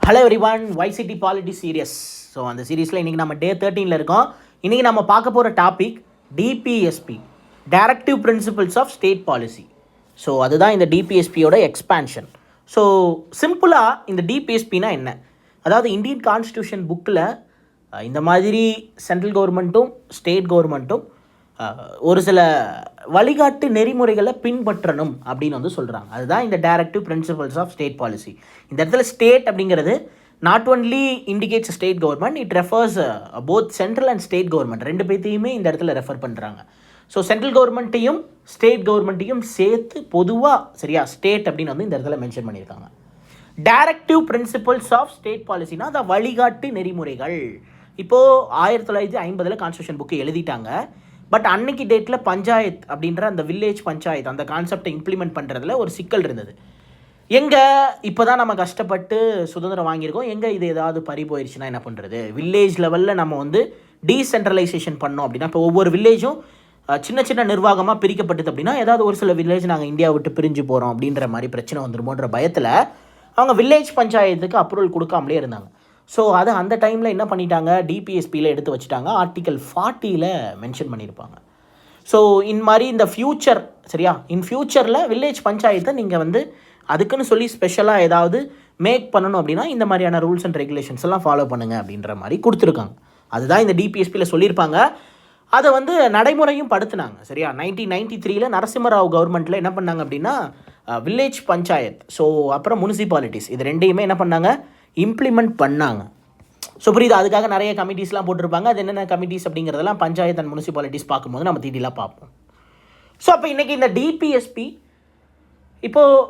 Hello everyone, YCT polity series. So அந்த சீரீஸில் இன்றைக்கி நம்ம டே 13 இருக்கோம். இன்றைக்கி நம்ம பார்க்க போகிற topic DPSP, directive principles of state policy. So அதுதான் இந்த டிபிஎஸ்பியோட எக்ஸ்பேன்ஷன். ஸோ சிம்பிளாக இந்த டிபிஎஸ்பினா என்ன? அதாவது இந்தியன் கான்ஸ்டியூஷன் புக்கில் இந்த மாதிரி சென்ட்ரல் கவர்மெண்ட்டும் ஸ்டேட் கவர்மெண்ட்டும் ஒரு சில வழிகாட்டு நெறிமுறைகளை பின்பற்றணும் அப்படின்னு வந்து சொல்கிறாங்க. அதுதான் இந்த directive principles of state policy. இந்த இடத்துல ஸ்டேட் அப்படிங்கிறது not only indicates state government, it refers both central and state government ரெண்டு பேர்த்தையுமே இந்த இடத்துல ரெஃபர் பண்ணுறாங்க. ஸோ சென்ட்ரல் கவர்மெண்ட்டையும் ஸ்டேட் கவர்மெண்ட்டையும் சேர்த்து பொதுவாக சரியா ஸ்டேட் அப்படின்னு வந்து இந்த இடத்துல மென்ஷன் பண்ணியிருக்காங்க. டைரக்டிவ் பிரின்சிபல்ஸ் ஆஃப் ஸ்டேட் பாலிசினா அந்த வழிகாட்டு நெறிமுறைகள். இப்போது 1950 கான்ஸ்டியூஷன் புக்கு எழுதிட்டாங்க. பட் அன்னைக்கு டேட்டில் பஞ்சாயத் அப்படின்ற அந்த வில்லேஜ் பஞ்சாயத்து அந்த கான்செப்டை இம்ப்ளிமெண்ட் பண்ணுறதுல ஒரு சிக்கல் இருந்தது. எங்கே இப்போ தான் நம்ம கஷ்டப்பட்டு சுதந்திரம் வாங்கியிருக்கோம், எங்கே இது ஏதாவது பறி போயிடுச்சுன்னா என்ன பண்ணுறது? வில்லேஜ் லெவலில் நம்ம வந்து டீசென்ட்ரலைசேஷன் பண்ணோம் அப்படின்னா, இப்போ ஒவ்வொரு வில்லேஜும் சின்ன சின்ன நிர்வாகமாக பிரிக்கப்பட்டது அப்படின்னா, ஏதாவது ஒரு சில வில்லேஜ் நாங்கள் இந்தியாவை விட்டு பிரிஞ்சு போகிறோம் அப்படின்ற மாதிரி பிரச்சனை வந்துருமோன்ற பயத்தில் அவங்க வில்லேஜ் பஞ்சாயத்துக்கு அப்ரூவல் கொடுக்காமலே இருந்தாங்க. ஸோ அது அந்த டைமில் என்ன பண்ணிட்டாங்க, டிபிஎஸ்பியில் எடுத்து வச்சுட்டாங்க. ஆர்டிக்கல் 40 மென்ஷன் பண்ணியிருப்பாங்க. ஸோ இந்த மாதிரி இந்த ஃப்யூச்சர் சரியா, இன் ஃப்யூச்சரில் வில்லேஜ் பஞ்சாயத்தை நீங்கள் வந்து அதுக்குன்னு சொல்லி ஸ்பெஷலாக ஏதாவது மேக் பண்ணணும் அப்படின்னா இந்த மாதிரியான ரூல்ஸ் அண்ட் ரெகுலேஷன்ஸ் எல்லாம் ஃபாலோ பண்ணுங்கள் அப்படின்ற மாதிரி கொடுத்துருக்காங்க. அதுதான் இந்த டிபிஎஸ்பியில் சொல்லியிருப்பாங்க. அதை வந்து நடைமுறையும் படுத்தினாங்க சரியா. 1993 நரசிம்மராவ் கவர்மெண்ட்டில் என்ன பண்ணாங்க அப்படின்னா வில்லேஜ் பஞ்சாயத், ஸோ அப்புறம் முனிசிபாலிட்டிஸ், இது ரெண்டையுமே என்ன பண்ணாங்க, இம்ப்ளிமெண்ட் பண்ணாங்க. ஸோ புரியுது. அதுக்காக நிறைய கமிட்டிஸ்லாம் போட்டிருப்பாங்க. அது என்னென்ன கமிட்டிஸ் அப்படிங்கிறதெல்லாம் பஞ்சாயத்து அண்ட் முனிசிபாலிட்டிஸ் பார்க்கும்போது நம்ம தீட்டிலாம் பார்ப்போம். ஸோ அப்போ இன்றைக்கி இந்த டிபிஎஸ்பி, இப்போது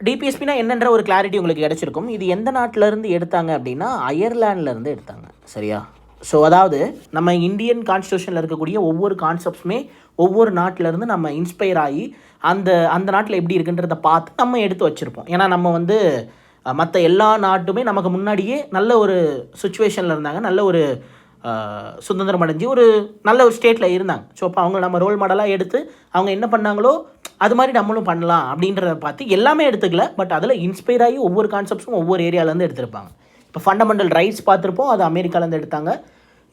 டிபிஎஸ்பினா என்னன்ற ஒரு கிளாரிட்டி உங்களுக்கு கிடச்சிருக்கும். இது எந்த நாட்டிலேருந்து எடுத்தாங்க அப்படின்னா அயர்லாண்ட்லேருந்து எடுத்தாங்க சரியா. ஸோ அதாவது நம்ம இந்தியன் கான்ஸ்டியூஷனில் இருக்கக்கூடிய ஒவ்வொரு கான்செப்ட்ஸுமே ஒவ்வொரு நாட்டிலேருந்து நம்ம இன்ஸ்பயர் ஆகி அந்த நாட்டில் எப்படி இருக்குன்றதை பார்த்து நம்ம எடுத்து வச்சுருப்போம். ஏன்னா நம்ம வந்து மற்ற எல்லா நாட்டுமே நமக்கு முன்னாடியே நல்ல ஒரு சுச்சுவேஷனில் இருந்தாங்க, நல்ல ஒரு சுதந்திரம் அடைஞ்சு ஒரு நல்ல ஒரு ஸ்டேட்டில் இருந்தாங்க. ஸோ அப்போ அவங்க நம்ம ரோல் மாடலாக எடுத்து அவங்க என்ன பண்ணாங்களோ அது மாதிரி நம்மளும் பண்ணலாம் அப்படின்றத பார்த்து எல்லாமே எடுத்துக்கல. பட் அதில் இன்ஸ்பயர் ஆகி ஒவ்வொரு கான்செப்ட்ஸும் ஒவ்வொரு ஏரியாவிலேருந்து எடுத்திருப்பாங்க. இப்போ ஃபண்டமெண்டல் ரைட்ஸ் பார்த்துருப்போம், அது அமெரிக்காலேருந்து எடுத்தாங்க.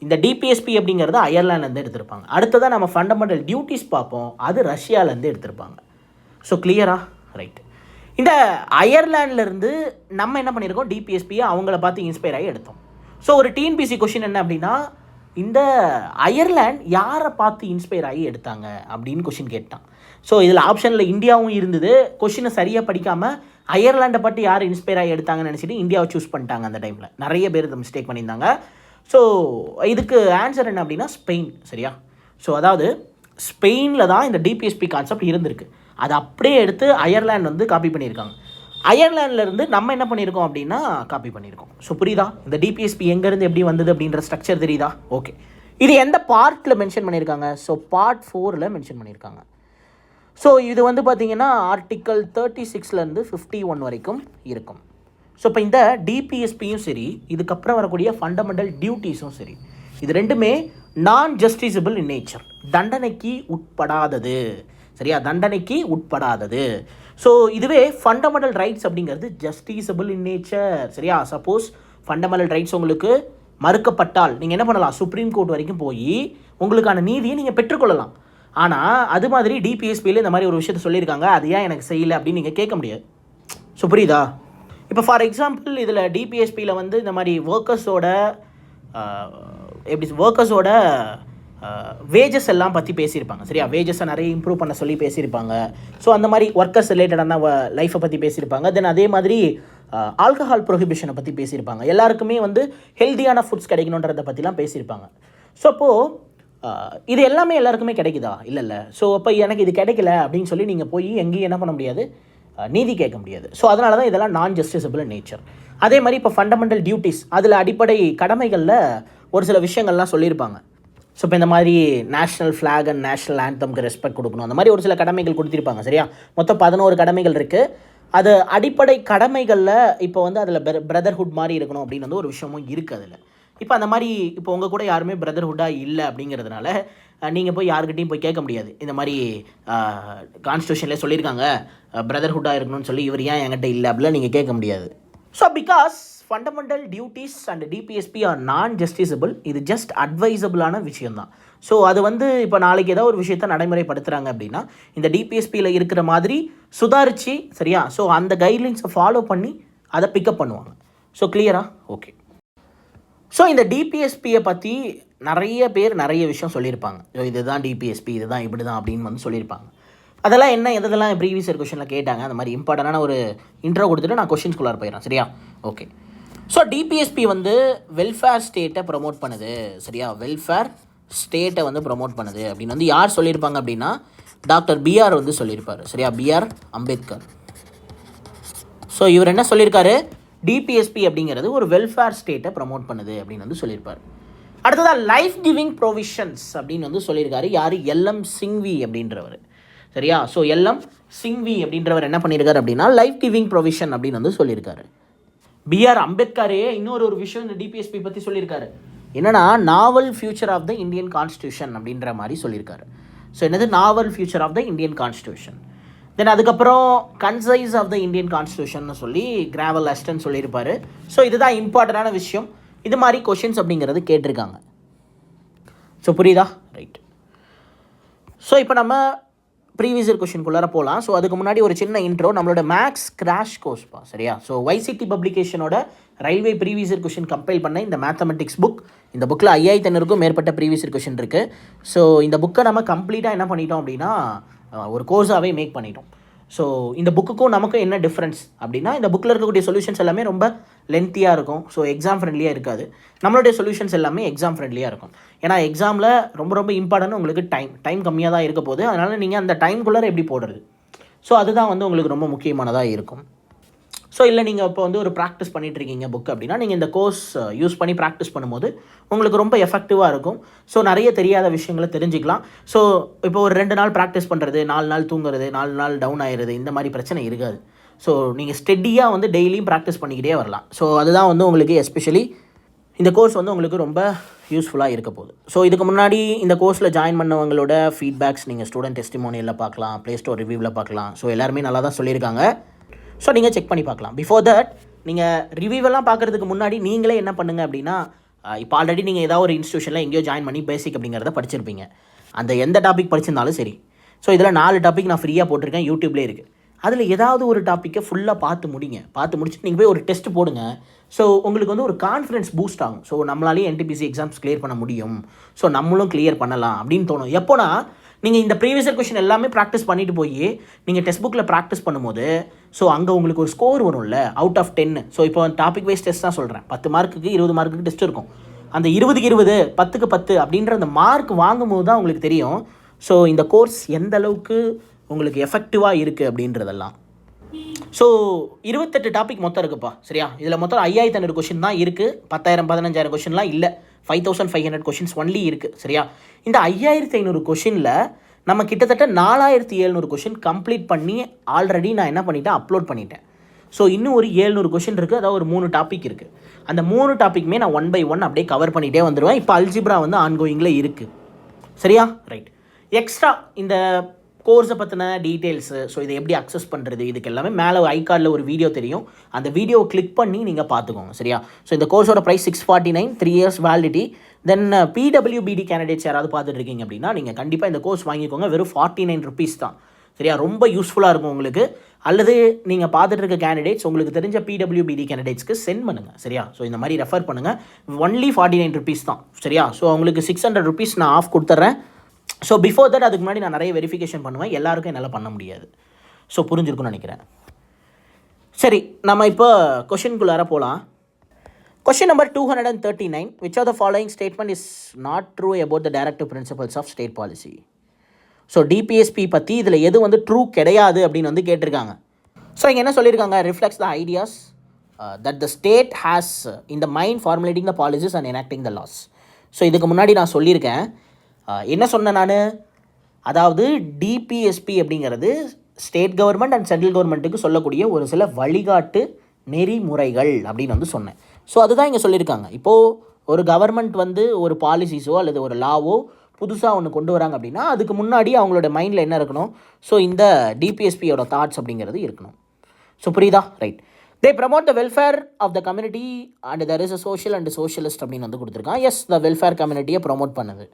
இந்த டிபிஎஸ்பி அப்படிங்கிறது அயர்லாண்ட்லேருந்து எடுத்திருப்பாங்க. அடுத்ததான் நம்ம ஃபண்டமெண்டல் டியூட்டிஸ் பார்ப்போம், அது ரஷ்யாவிலேருந்து எடுத்திருப்பாங்க. ஸோ கிளியரா? ரைட். இந்த அயர்லாண்ட்லேருந்து நம்ம என்ன பண்ணியிருக்கோம், டிபிஎஸ்பியை அவங்கள பார்த்து இன்ஸ்பயர் ஆகி எடுத்தோம். ஸோ ஒரு டிஎன்பிசி கொஷின் என்ன அப்படின்னா, இந்த அயர்லாண்ட் யாரை பார்த்து இன்ஸ்பயர் ஆகி எடுத்தாங்க அப்படின்னு கொஷின் கேட்டான். ஸோ இதில் ஆப்ஷனில் இந்தியாவும் இருந்தது. கொஷினை சரியாக படிக்காமல் அயர்லாண்டை பார்த்து யார் இன்ஸ்பயர் ஆகி எடுத்தாங்கன்னு நினச்சிட்டு இந்தியாவை சூஸ் பண்ணிட்டாங்க. அந்த டைமில் நிறைய பேர் இதை மிஸ்டேக் பண்ணியிருந்தாங்க. ஸோ இதுக்கு ஆன்சர் என்ன அப்படின்னா ஸ்பெயின் சரியா. ஸோ அதாவது ஸ்பெயினில் தான் இந்த டிபிஎஸ்பி கான்செப்ட் இருந்திருக்கு. அதை அப்படியே எடுத்து அயர்லாண்ட் வந்து காப்பி பண்ணியிருக்காங்க. அயர்லாண்ட்லேருந்து நம்ம என்ன பண்ணியிருக்கோம் அப்படின்னா காப்பி பண்ணியிருக்கோம். ஸோ புரியுதா, இந்த டிபிஎஸ்பி எங்கேருந்து எப்படி வந்தது அப்படின்ற ஸ்ட்ரக்சர் தெரியுதா? ஓகே. இது எந்த பார்ட்டில் மென்ஷன் பண்ணியிருக்காங்க? ஸோ பார்ட் 4 மென்ஷன் பண்ணியிருக்காங்க. ஸோ இது வந்து பார்த்திங்கன்னா ஆர்டிக்கல் 36 51 வரைக்கும் இருக்கும். ஸோ இப்போ இந்த டிபிஎஸ்பியும் சரி, இதுக்கப்புறம் வரக்கூடிய ஃபண்டமெண்டல் டியூட்டிஸும் சரி, இது ரெண்டுமே நான் ஜஸ்டிசபிள் இன் நேச்சர், தண்டனைக்கு உட்படாதது சரியா, தண்டனைக்கு உட்படாதது. ஸோ இதுவே ஃபண்டமெண்டல் ரைட்ஸ் அப்படிங்கிறது ஜஸ்டிசபிள் இன் நேச்சர் சரியா. சப்போஸ் ஃபண்டமெண்டல் ரைட்ஸ் உங்களுக்கு மறுக்கப்பட்டால் நீங்கள் என்ன பண்ணலாம், சுப்ரீம் கோர்ட் வரைக்கும் போய் உங்களுக்கான நீதியை நீங்கள் பெற்றுக்கொள்ளலாம். ஆனால் அது மாதிரி டிபிஎஸ்பியில் இந்த மாதிரி ஒரு விஷயத்தை சொல்லியிருக்காங்க, அது ஏன் எனக்கு செய்யலை அப்படின்னு நீங்கள் கேட்க முடியாது. ஸோ புரியுதா? இப்போ ஃபார் எக்ஸாம்பிள் இதில் டிபிஎஸ்பியில் வந்து இந்த மாதிரி ஒர்க்கர்ஸோட வேஜஸ் எல்லாம் பற்றி பேசியிருப்பாங்க சரியா. வேஜஸை நிறைய இம்ப்ரூவ் பண்ண சொல்லி பேசியிருப்பாங்க. ஸோ அந்த மாதிரி ஒர்க்கர்ஸ் ரிலேட்டடான லைஃப்பை பற்றி பேசியிருப்பாங்க. தென் அதே மாதிரி ஆல்கஹால் ப்ரொஹிபிஷனை பற்றி பேசியிருப்பாங்க. எல்லாருக்குமே வந்து ஹெல்த்தியான ஃபுட்ஸ் கிடைக்கணுன்றதை பற்றிலாம் பேசியிருப்பாங்க. ஸோ அப்போது இது எல்லாமே எல்லாருக்குமே கிடைக்குதா? இல்லை. ஸோ அப்போ எனக்கு இது கிடைக்கல அப்படின்னு சொல்லி நீங்கள் போய் எங்கேயும் என்ன பண்ண முடியாது, நீதி கேட்க முடியாது. ஸோ அதனால தான் இதெல்லாம் நான் ஜஸ்டிசபிள் நேச்சர். அதே மாதிரி இப்போ ஃபண்டமெண்டல் டியூட்டிஸ், அதில் அடிப்படை கடமைகளில் ஒரு சில விஷயங்கள்லாம் சொல்லியிருப்பாங்க. ஸோ இப்போ இந்த மாதிரி நேஷ்னல் ஃப்ளாக் அண்ட் நேஷ்னல் ஆந்தம்க்கு ரெஸ்பெக்ட் கொடுக்கணும், அந்த மாதிரி ஒரு சில கடமைகள் கொடுத்துருப்பாங்க சரியா. மொத்தம் 11 கடமைகள் இருக்குது. அது அடிப்படை கடமைகளில் இப்போ வந்து அதில் பிரதர்ஹுட் மாதிரி இருக்கணும் அப்படின்னு வந்து ஒரு விஷயமும் இருக்குது அதில். இப்போ அந்த மாதிரி இப்போ உங்கள் கூட யாருமே பிரதர்ஹுட்டாக இல்லை அப்படிங்கிறதுனால நீங்கள் போய் யாருக்கிட்டையும் போய் கேட்க முடியாது. இந்த மாதிரி கான்ஸ்டியூஷன்லேயே சொல்லியிருக்காங்க பிரதர்ஹுட்டாக இருக்கணும்னு சொல்லி, இவர் ஏன் என்கிட்ட இல்லை அப்படிலாம் நீங்கள் கேட்க முடியாது. So because fundamental duties and DPSP are non justiciable, இது ஜஸ்ட் அட்வைசபிளான விஷயம்தான். ஸோ அது வந்து இப்போ நாளைக்கு ஏதோ ஒரு விஷயத்தை நடைமுறைப்படுத்துகிறாங்க அப்படின்னா இந்த டிபிஎஸ்பியில் இருக்கிற மாதிரி சுதாரித்து சரியா, ஸோ அந்த கைட்லைன்ஸை ஃபாலோ பண்ணி அதை பிக்கப் பண்ணுவாங்க. ஸோ கிளியரா? ஓகே. ஸோ இந்த டிபிஎஸ்பியை பற்றி நிறைய பேர் நிறைய விஷயம் சொல்லியிருப்பாங்க. ஸோ இதுதான் டிபிஎஸ்பி, இதுதான் இப்படி தான் அப்படின்னு வந்து சொல்லியிருப்பாங்க. அதெல்லாம் என்ன எதெல்லாம் ப்ரீவியஸ் இயர் கொஷனில் கேட்டாங்க, அந்த மாதிரி இம்பார்ட்டண்டான ஒரு இன்ட்ரோ கொடுத்துட்டு நான் கொஷின்ஸ்குள்ளார போயிடுறேன். சரியா? ஓகே. ஸோ டிபிஎஸ்பி வந்து வெல்ஃபேர் ஸ்டேட்டை ப்ரொமோட் பண்ணுது. சரியா? வெல்ஃபேர் ஸ்டேட்டை வந்து ப்ரொமோட் பண்ணுது அப்படின்னு வந்து யார் சொல்லியிருப்பாங்க அப்படின்னா டாக்டர் பிஆர் வந்து சொல்லியிருப்பார். சரியா? பிஆர் அம்பேத்கர். ஸோ இவர் என்ன சொல்லியிருக்காரு, டிபிஎஸ்பி அப்படிங்கிறது ஒரு வெல்ஃபேர் ஸ்டேட்டை ப்ரொமோட் பண்ணுது அப்படின்னு வந்து சொல்லியிருப்பார். அடுத்ததாக லைஃப் கிவிங் ப்ரொவிஷன்ஸ் அப்படின்னு வந்து சொல்லியிருக்காரு. யார்? எல்எம் சிங்வி அப்படின்றவர். சரியா? ஸோ எல்எம் சிங்வி அப்படின்றவர் என்ன பண்ணியிருக்காரு அப்படின்னா லைஃப் கிவிங் ப்ரொவிஷன் அப்படின்னு வந்து சொல்லியிருக்காரு. பிஆர் அம்பேத்கரே இன்னொரு விஷயம் இந்த டிபிஎஸ்பி பற்றி சொல்லியிருக்காரு. என்னன்னா novel feature of the Indian constitution அப்படின்ற மாதிரி சொல்லியிருக்காரு. ஸோ என்னது? Novel feature of the Indian constitution. Then அதுக்கப்புறம் concise of the Indian constitution சொல்லி கிராவல் அஸ்டன் சொல்லியிருப்பார். ஸோ இதுதான் இம்பார்ட்டண்டான விஷயம். இது மாதிரி கொஷின்ஸ் அப்படிங்கிறது கேட்டிருக்காங்க. ஸோ புரியுதா? ரைட். ஸோ இப்போ நம்ம ப்ரீவியஸ் இயர் கொஷின்குள்ளார போகலாம். ஸோ அதுக்கு முன்னாடி ஒரு சின்ன இன்ட்ரோ, நம்மளோட மேக்ஸ் கிராஷ் கோர்ஸ்ப்பா. சரியா? ஸோ YCT பப்ளிகேஷனோட railway previous year question compile பண்ண இந்த மேத்தமெட்டிக்ஸ் புக், இந்த புக்கில் 5500க்கும் மேற்பட்ட ப்ரீவியஸ் இயர் கொஷின் இருக்குது. ஸோ இந்த புக்கை நம்ம கம்ப்ளீட்டாக என்ன பண்ணிட்டோம் அப்படின்னா ஒரு கோர்ஸாகவே மேக் பண்ணிட்டோம். ஸோ இந்த புக்குக்கும் நமக்கும் என்ன டிஃப்ரென்ஸ் அப்படின்னா இந்த புக்கில் இருக்கக்கூடிய சொல்யூஷன்ஸ் எல்லாமே ரொம்ப லென்த்தியாக இருக்கும். ஸோ எக்ஸாம் ஃப்ரெண்ட்லியாக இருக்காது. நம்மளுடைய சொல்யூஷன்ஸ் எல்லாமே எக்ஸாம் ஃப்ரெண்ட்லியாக இருக்கும். ஏன்னா எக்ஸாமில் ரொம்ப இம்பார்ட்டன்ட் உங்களுக்கு டைம் கம்மியாக தான் இருக்க போகுது. அதனால் நீங்கள் அந்த டைம்குள்ளே எப்படி போடுறது, ஸோ அதுதான் வந்து உங்களுக்கு ரொம்ப முக்கியமானதாக இருக்கும். ஸோ இல்லை நீங்கள் இப்போ வந்து ஒரு ப்ராக்டிஸ் பண்ணிகிட்ருக்கீங்க புக் அப்படின்னா நீங்கள் இந்த கோர்ஸ் யூஸ் பண்ணி ப்ராக்டிஸ் பண்ணும்போது உங்களுக்கு ரொம்ப எஃபெக்டிவாக இருக்கும். ஸோ நிறைய தெரியாத விஷயங்களை தெரிஞ்சுக்கலாம். ஸோ இப்போ ஒரு 2 நாள் ப்ராக்டிஸ் பண்ணுறது, 4 நாள் தூங்குறது, 4 நாள் டவுன் ஆயிடுறது, இந்த மாதிரி பிரச்சனை இருக்காது. ஸோ நீங்கள் ஸ்டெடியாக வந்து டெய்லியும் ப்ராக்டிஸ் பண்ணிக்கிட்டே வரலாம். ஸோ அதுதான் வந்து உங்களுக்கு எஸ்பெஷலி இந்த கோர்ஸ் வந்து உங்களுக்கு ரொம்ப யூஸ்ஃபுல்லாக இருக்க போகுது. ஸோ இதுக்கு முன்னாடி இந்த கோர்ஸில் ஜாயின் பண்ணவங்களோட ஃபீட்பேக்ஸ் நீங்கள் ஸ்டூடெண்ட் டெஸ்டிமோனியலில் பார்க்கலாம், ப்ளே ஸ்டோர் ரிவ்யூவில் பார்க்கலாம். ஸோ எல்லாருமே நல்லா தான் சொல்லியிருக்காங்க. ஸோ நீங்கள் செக் பண்ணி பார்க்கலாம். பிஃபோர் தட் நீங்கள் ரிவ்யூவெல்லாம் பார்க்குறதுக்கு முன்னாடி நீங்களே என்ன பண்ணுங்கள் அப்படின்னா இப்போ ஆல்ரெடி நீங்கள் ஏதாவது ஒரு இன்ஸ்டியூஷனில் எங்கேயோ ஜாயின் பண்ணி பேசிக் அப்படிங்கிறத படிச்சிருப்பீங்க. அந்த எந்த டாபிக் படிச்சிருந்தாலும் சரி. ஸோ இதில் 4 டாபிக் நான் ஃப்ரீயாக போட்டிருக்கேன், யூடியூப்லேயே இருக்குது. அதில் ஏதாவது ஒரு டாப்பிக்கை ஃபுல்லாக பார்த்து முடிச்சுட்டு நீங்கள் போய் ஒரு டெஸ்ட் போடுங்க. ஸோ உங்களுக்கு வந்து ஒரு கான்ஃபிடன்ஸ் பூஸ்ட் ஆகும். ஸோ நம்மளாலேயும் NTPC எக்ஸாம்ஸ் கிளியர் பண்ண முடியும், ஸோ நம்மளும் கிளியர் பண்ணலாம் அப்படின்னு தோணும். எப்போனா நீங்கள் இந்த ப்ரீவியஸ் இயர் கொஷின் எல்லாமே ப்ராக்டிஸ் பண்ணிட்டு போய் நீங்கள் டெஸ்ட் புக்கில் ப்ராக்டிஸ் பண்ணும்போது ஸோ அங்கே உங்களுக்கு ஒரு ஸ்கோர் வரும்ல, அவுட் ஆஃப் 10. ஸோ இப்போ டாபிக் வைஸ் டெஸ்ட் தான் சொல்கிறேன். 10 மார்க்குக்கு 20 மார்க்குக்கு டெஸ்ட் இருக்கும். அந்த 20க்கு 20, 10க்கு 10 அப்படின்ற அந்த மார்க் வாங்கும்போது தான் உங்களுக்கு தெரியும் ஸோ இந்த கோர்ஸ் எந்த அளவுக்கு உங்களுக்கு எஃபெக்டிவாக இருக்குது அப்படின்றதெல்லாம். ஸோ 28 டாபிக் மொத்தம் இருக்குப்பா. சரியா? இதில் மொத்தம் 5500 கொஷின் தான் இருக்குது. 10,000 15,000 கொஷின்லாம் இல்லை. 5500 கொஷின்ஸ் ஒன்லி இருக்குது. சரியா? இந்த 5500 கொஷினில் நம்ம கிட்டத்தட்ட 4700 கொஷின் கம்ப்ளீட் பண்ணி ஆல்ரெடி நான் என்ன பண்ணிட்டேன், அப்லோட் பண்ணிட்டேன். ஸோ இன்னும் ஒரு 700 கொஷின் இருக்குது. அதாவது ஒரு 3 டாபிக் இருக்குது. அந்த 3 டாப்பிக்குமே நான் 1 by 1 அப்படியே கவர் பண்ணிகிட்டே வந்துடுவேன். இப்போ அல்ஜிப்ரா வந்து ஆன்கோயிங்கில் இருக்குது. சரியா? ரைட். எக்ஸ்ட்ரா இந்த கோர்ஸை பற்றின டீட்டெயில்ஸு, ஸோ இதை எப்படி அக்சஸ் பண்ணுறது, இதுக்கு எல்லாமே மேலே ஐகார்டில் ஒரு வீடியோ தெரியும். அந்த வீடியோவை கிளிக் பண்ணி நீங்கள் பார்த்துக்கோங்க. சரியா? ஸோ இந்த கோர்ஸோட ப்ரைஸ் 649, 3 years வேலிடிட்டி. தென் PWBD கேண்டிடேட்ஸ் யாராவது பார்த்துட்டு இருக்கீங்க அப்படின்னா நீங்கள் கண்டிப்பாக இந்த கோர்ஸ் வாங்கிக்கோங்க. வெறும் 49 rupees தான். சரியா? ரொம்ப யூஸ்ஃபுல்லாக இருக்கும் உங்களுக்கு. அல்லது நீங்கள் பார்த்துட்டு இருக்க கேண்டிடேட்ஸ் உங்களுக்கு தெரிஞ்ச PWBD கேண்டிடேட்ஸ்க்கு சென்ட் பண்ணுங்கள். சரியா? ஸோ இந்த மாதிரி ரெஃபர் பண்ணுங்கள். ஒன்லி 49 rupees தான். சரியா? ஸோ உங்களுக்கு 600 rupees நான் ஆஃப் கொடுத்துட்றேன். ஸோ பிஃபோர் தட் அதுக்கு முன்னாடி நான் நிறைய வெரிஃபிகேஷன் பண்ணுவேன். எல்லாருக்கும் என்னால் பண்ண முடியாது. ஸோ புரிஞ்சிருக்குன்னு நினைக்கிறேன். சரி, நம்ம இப்போ கொஷின்குள்ளார போகலாம். Question number 239. Which of the following statement is not true about the directive principles of state policy? So DPSP பற்றி இதில் எது வந்து ட்ரூ கிடையாது அப்படின்னு வந்து கேட்டிருக்காங்க. ஸோ இங்கே என்ன சொல்லியிருக்காங்க, reflects the ideas that the state has in the mind formulating the policies and enacting the laws. So இதுக்கு முன்னாடி நான் சொல்லியிருக்கேன். என்ன சொன்னேன் நான், அதாவது டிபிஎஸ்பி அப்படிங்கிறது ஸ்டேட் கவர்மெண்ட் அண்ட் சென்ட்ரல் கவர்மெண்ட்டுக்கு சொல்லக்கூடிய ஒரு சில வழிகாட்டு நெறிமுறைகள் அப்படின்னு வந்து சொன்னேன். ஸோ அதுதான் இங்கே சொல்லியிருக்காங்க. இப்போது ஒரு கவர்மெண்ட் வந்து ஒரு பாலிசிஸோ அல்லது ஒரு லாவோ புதுசாக ஒன்று கொண்டு வராங்க அப்படின்னா அதுக்கு முன்னாடி அவங்களோட மைண்டில் என்ன இருக்கணும், ஸோ இந்த டிபிஎஸ்பியோட தாட்ஸ் அப்படிங்கிறது இருக்கணும். ஸோ புரியுதா? Right. They promote the welfare of the community and there is a social and socialist அப்படின்னு வந்து கொடுத்துருக்கான். எஸ், த வெல்ஃபேர் கம்யூனிட்டியை ப்ரமோட் பண்ணுது.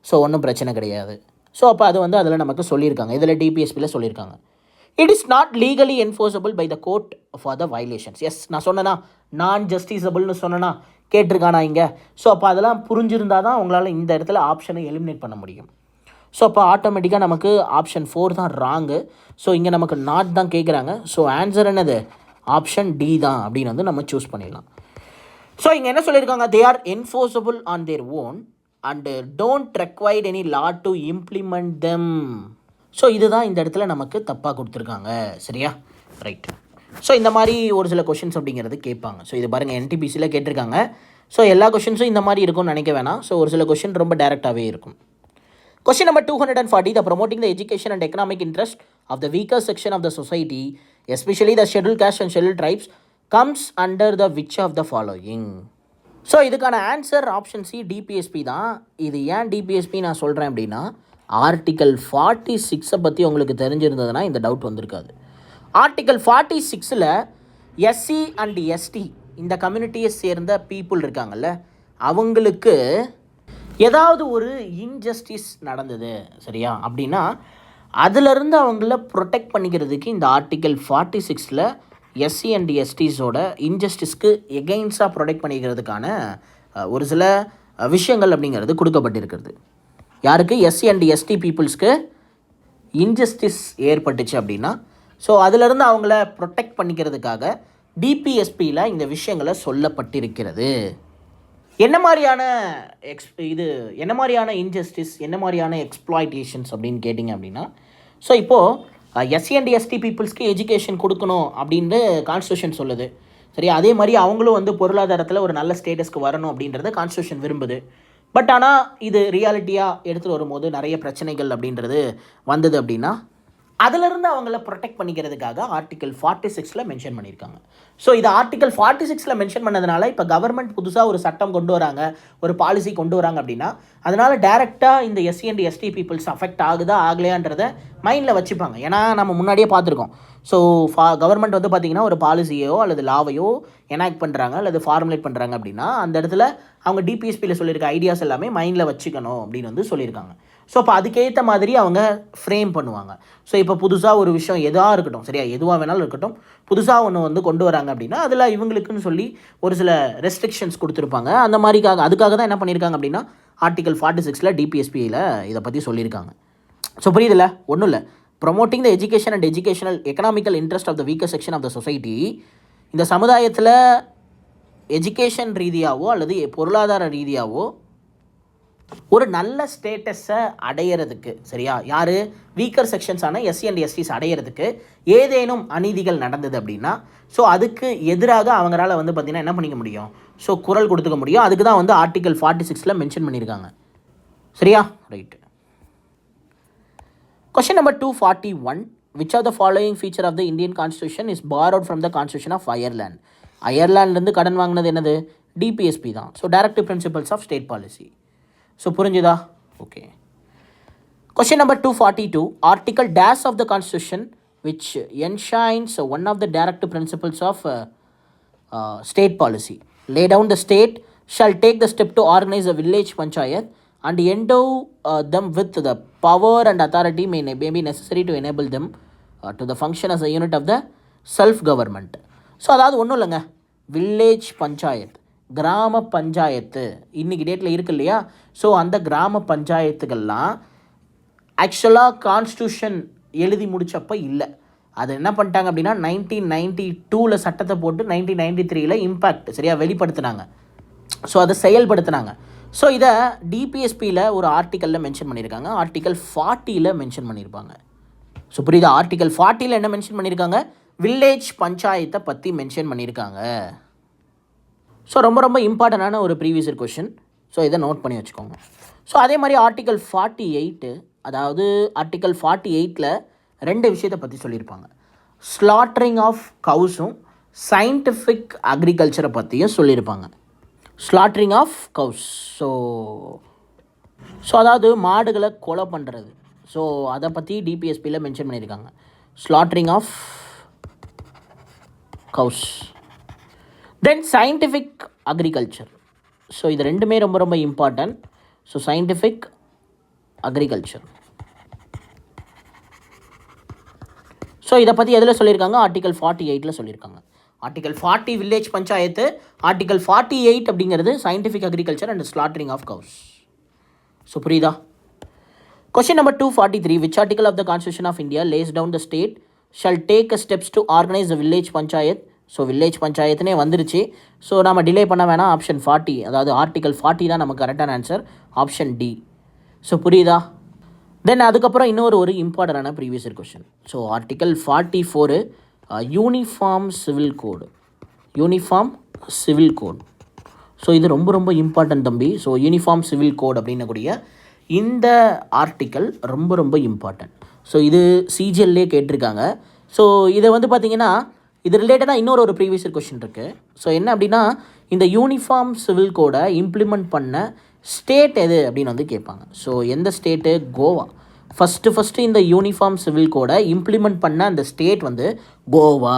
ஸோ ஒன்றும் பிரச்சனை கிடையாது. ஸோ அப்போ அது வந்து அதில் நமக்கு சொல்லியிருக்காங்க, இதில் டிபிஎஸ்பியில் சொல்லியிருக்காங்க. It is not legally enforceable by the court for the violations. Yes, நான் சொன்னேன்னா நான் ஜஸ்டிஸபிள்னு சொன்னேன்னா கேட்டிருக்கானா இங்கே. ஸோ அப்போ அதெல்லாம் புரிஞ்சிருந்தால் தான் உங்களால் இந்த இடத்துல ஆப்ஷனை எலிமினேட் பண்ண முடியும். ஸோ அப்போ ஆட்டோமேட்டிக்காக நமக்கு ஆப்ஷன் 4 தான் ராங்கு. ஸோ இங்கே நமக்கு நாட் தான் கேட்குறாங்க. ஸோ ஆன்சர் என்னது? ஆப்ஷன் டி தான் அப்படின்னு வந்து நம்ம சூஸ் பண்ணிடலாம். ஸோ இங்கே என்ன சொல்லியிருக்காங்க? They are enforceable on their own and don't required any law to implement them. So இதுதான் இந்த இடத்துல நமக்கு தப்பாக கொடுத்துருக்காங்க. சரியா? ரைட். ஸோ இந்த மாதிரி ஒரு சில கொஷின்ஸ் அப்படிங்கிறது கேட்பாங்க. ஸோ இது பாருங்கள், என்டிபிசியில் கேட்டிருக்காங்க. ஸோ எல்லா கொஷின்ஸும் இந்த மாதிரி இருக்கும்னு நினைக்க வேணாம். ஸோ ஒரு சில கொஷின் ரொம்ப டேரெக்டாகவே இருக்கும். Question number 240, the promoting the education and economic interest of the weaker section of the society, especially the scheduled caste and scheduled tribes, comes under the which of the following? So இதுக்கான answer option C, DPSP தான். இது ஏன் DPSP நான் சொல்கிறேன் அப்படின்னா, article 46 பற்றி உங்களுக்கு தெரிஞ்சிருந்ததுன்னா இந்த டவுட் வந்திருக்காது. ஆர்டிக்கல் 46 எஸ்சி அண்ட் எஸ்டி இந்த கம்யூனிட்டியை சேர்ந்த பீப்புள் இருக்காங்கல்ல, அவங்களுக்கு ஏதாவது ஒரு இன்ஜஸ்டிஸ் நடந்தது சரியா அப்படின்னா அதிலிருந்து அவங்கள ப்ரொடெக்ட் பண்ணிக்கிறதுக்கு இந்த ஆர்டிக்கல் 46 எஸ்சி அண்ட் எஸ்டிஸோட இன்ஜஸ்டிஸ்க்கு எகெயின்ஸ்டாக ப்ரொடெக்ட் பண்ணிக்கிறதுக்கான ஒரு சில விஷயங்கள் அப்படிங்கிறது கொடுக்கப்பட்டிருக்கிறது. யாருக்கு? எஸ்சி அண்ட் எஸ்டி பீப்புள்ஸ்க்கு இன்ஜஸ்டிஸ் ஏற்பட்டுச்சு அப்படின்னா ஸோ அதிலிருந்து அவங்கள ப்ரொடெக்ட் பண்ணிக்கிறதுக்காக டிபிஎஸ்பியில் இந்த விஷயங்களை சொல்லப்பட்டிருக்கிறது. என்ன மாதிரியான என்ன மாதிரியான இன்ஜஸ்டிஸ், என்ன மாதிரியான எக்ஸ்ப்ளாய்டேஷன்ஸ் அப்படின்னு கேட்டிங்க அப்படின்னா, ஸோ இப்போது எஸ்சி அண்ட் எஸ்டி பீப்புள்ஸ்க்கு எஜுகேஷன் கொடுக்கணும் அப்படின்னு கான்ஸ்டியூஷன் சொல்லுது. சரி, அதே மாதிரி அவங்களும் வந்து பொருளாதாரத்தில் ஒரு நல்ல ஸ்டேட்டஸ்க்கு வரணும் அப்படின்றத கான்ஸ்டியூஷன் விரும்புது. பட் ஆனால் இது ரியாலிட்டியாக எடுத்துகிட்டு வரும்போது நிறைய பிரச்சனைகள் அப்படின்றது வந்தது அப்படின்னா அதிலிருந்து அவங்கள ப்ரொடெக்ட் பண்ணிக்கிறதுக்காக ஆர்டிக்கல் 46 மென்ஷன் பண்ணியிருக்காங்க. ஸோ இது ஆர்டிக்கல் 46 மென்ஷன் பண்ணதுனால இப்போ கவர்மெண்ட் புதுசாக ஒரு சட்டம் கொண்டு வராங்க, ஒரு பாலிசி கொண்டு வராங்க அப்படின்னா அதனால் டேரெக்டாக இந்த SC and ST peoples affect ஆகுதா ஆகலையான்றதை மைண்டில் வச்சுப்பாங்க. ஏன்னா நம்ம முன்னாடியே பார்த்துருக்கோம். ஸோ கவர்மெண்ட் வந்து பார்த்திங்கன்னா ஒரு பாலிசியோ அல்லது லாவையோ எனாக்ட் பண்ணுறாங்க அல்லது ஃபார்முலேட் பண்ணுறாங்க அப்படின்னா அந்த இடத்துல அவங்க டிபிஎஸ்பியில் சொல்லியிருக்க ஐடியாஸ் எல்லாமே மைண்டில் வச்சுக்கணும் அப்படின்னு வந்து சொல்லியிருக்காங்க. ஸோ அப்போ அதுக்கேற்ற மாதிரி அவங்க ஃப்ரேம் பண்ணுவாங்க. ஸோ இப்போ புதுசாக ஒரு விஷயம் எதாக இருக்கட்டும், சரியா, எதுவாக வேணாலும் இருக்கட்டும், புதுசாக ஒன்று வந்து கொண்டு வராங்க அப்படின்னா அதில் இவங்களுக்குன்னு சொல்லி ஒரு சில ரெஸ்ட்ரிக்ஷன்ஸ் கொடுத்துருப்பாங்க. அந்த மாதிரிக்காக அதுக்காக தான் என்ன பண்ணியிருக்காங்க அப்படின்னா ஆர்டிக்கல் 46 டிபிஎஸ்பியில் இதை பற்றி சொல்லியிருக்காங்க. ஸோ புரியுதில்ல? ஒன்றும் இல்லை, promoting the education and educational economical interest of the weaker section of the society. இந்த சமுதாயத்தில் எஜுகேஷன் ரீதியாகவோ அல்லது பொருளாதார ரீதியாகவோ ஒரு நல்ல ஸ்டேட்டஸை அடையிறதுக்கு, சரியா, யார் வீக்கர் செக்ஷன்ஸான எஸ்சி அண்ட் எஸ்டிஸ் அடையிறதுக்கு ஏதேனும் அநீதிகள் நடந்தது அப்படின்னா ஸோ அதுக்கு எதிராக அவங்களால வந்து பார்த்திங்கன்னா என்ன பண்ணிக்க முடியும்? ஸோ குரல் கொடுத்துக்க முடியும். அதுக்கு தான் வந்து ஆர்டிக்கல் 46 மென்ஷன் பண்ணியிருக்காங்க. சரியா? Right. Question number 241, which of the following feature of the Indian Constitution is borrowed from the Constitution of Ireland? அயர்லாண்ட்லேருந்து கடன் வாங்கினது என்னது? டிபிஎஸ்பி தான். So directive principles of state policy. So புரிஞ்சுதா? Okay. Question number 242, article dash of the constitution which enshrines one of the directive principles of state policy. Lay down the state shall take the step to organise a village panchayat and endow them with the power and authority may be necessary to enable them to the function as a unit of the self-government. So அதாவது ஒன்றும் இல்லைங்க, village panchayat, கிராம பஞ்சாயத்து இன்றைக்கி டேட்டில் இருக்கு இல்லையா? So அந்த கிராம பஞ்சாயத்துக்கள்லாம் ஆக்சுவலாக கான்ஸ்டியூஷன் எழுதி முடித்தப்போ இல்லை. அது என்ன பண்ணிட்டாங்க அப்படின்னா 1992 சட்டத்தை போட்டு 1993 இம்பேக்ட் சரியா வெளிப்படுத்தினாங்க. ஸோ அதை செயல்படுத்தினாங்க. ஸோ இதை டிபிஎஸ்பியில் ஒரு ஆர்டிக்கலில் மென்ஷன் பண்ணியிருக்காங்க, ஆர்டிக்கல் 40 மென்ஷன் பண்ணியிருப்பாங்க. ஸோ புரியுதா? ஆர்டிக்கல் 40 என்ன மென்ஷன் பண்ணியிருக்காங்க? வில்லேஜ் பஞ்சாயத்தை பற்றி மென்ஷன் பண்ணியிருக்காங்க. ஸோ ரொம்ப ரொம்ப இம்பார்ட்டண்டான ஒரு ப்ரீவியஸ் இயர் கொஷின். ஸோ இதை நோட் பண்ணி வச்சுக்கோங்க. ஸோ அதே மாதிரி ஆர்டிக்கல் 48, அதாவது ஆர்டிக்கல் 48 2 விஷயத்தை பற்றி சொல்லியிருப்பாங்க. ஸ்லாட்டரிங் ஆஃப் கவுஸும் சயின்டிஃபிக் அக்ரிகல்ச்சரை பற்றியும் சொல்லியிருப்பாங்க. ஸ்லாட்டரிங் ஆஃப் கவுஸ், ஸோ அதாவது மாடுகளை கொலை பண்ணுறது. ஸோ அதை பற்றி டிபிஎஸ்பியில் மென்ஷன் பண்ணியிருக்காங்க. Slaughtering of cows. Then scientific agriculture. So இது ரெண்டுமே ரொம்ப ரொம்ப important. So scientific agriculture. So இதை பற்றி எதில் சொல்லியிருக்காங்க? ஆர்டிகல் 48 சொல்லியிருக்காங்க. ஆர்டிகல் 40 வில்லேஜ் பஞ்சாயத்து, ஆர்டிகல் 48 அப்படிங்கிறது scientific agriculture and slaughtering of cows. So புரியுதா? Question number 243, which article of the constitution of India lays down the state shall take a steps to organise the village panchayat. So village பஞ்சாயத்துனே வந்துருச்சு. So நம்ம delay பண்ண வேணாம். Option 40, அதாவது article 40 தான் நமக்கு கரெக்டான ஆன்சர். Option D. ஸோ புரியுதா? தென் அதுக்கப்புறம் இன்னொரு இம்பார்ட்டண்டான previous year question. So article 44 uniform civil code. Uniform civil code. So இது ரொம்ப ரொம்ப இம்பார்ட்டன்ட் தம்பி. ஸோ யூனிஃபார்ம் சிவில் கோட் அப்படின்னக்கூடிய இந்த ஆர்டிக்கல் ரொம்ப ரொம்ப இம்பார்ட்டன்ட். ஸோ இது சிஜிஎல்லே கேட்டிருக்காங்க. ஸோ இதை வந்து பார்த்திங்கன்னா இது ரிலேட்டடாக இன்னொரு ப்ரீவியஸ் இயர் கொஸ்டின் இருக்குது. ஸோ என்ன அப்படின்னா, இந்த யூனிஃபார்ம் சிவில் கோடை இம்ப்ளிமெண்ட் பண்ண ஸ்டேட் எது அப்படின்னு வந்து கேட்பாங்க. ஸோ எந்த ஸ்டேட்டு? கோவா. ஃபஸ்ட்டு இந்த யூனிஃபார்ம் சிவில் கோடை இம்ப்ளிமெண்ட் பண்ண அந்த ஸ்டேட் வந்து கோவா.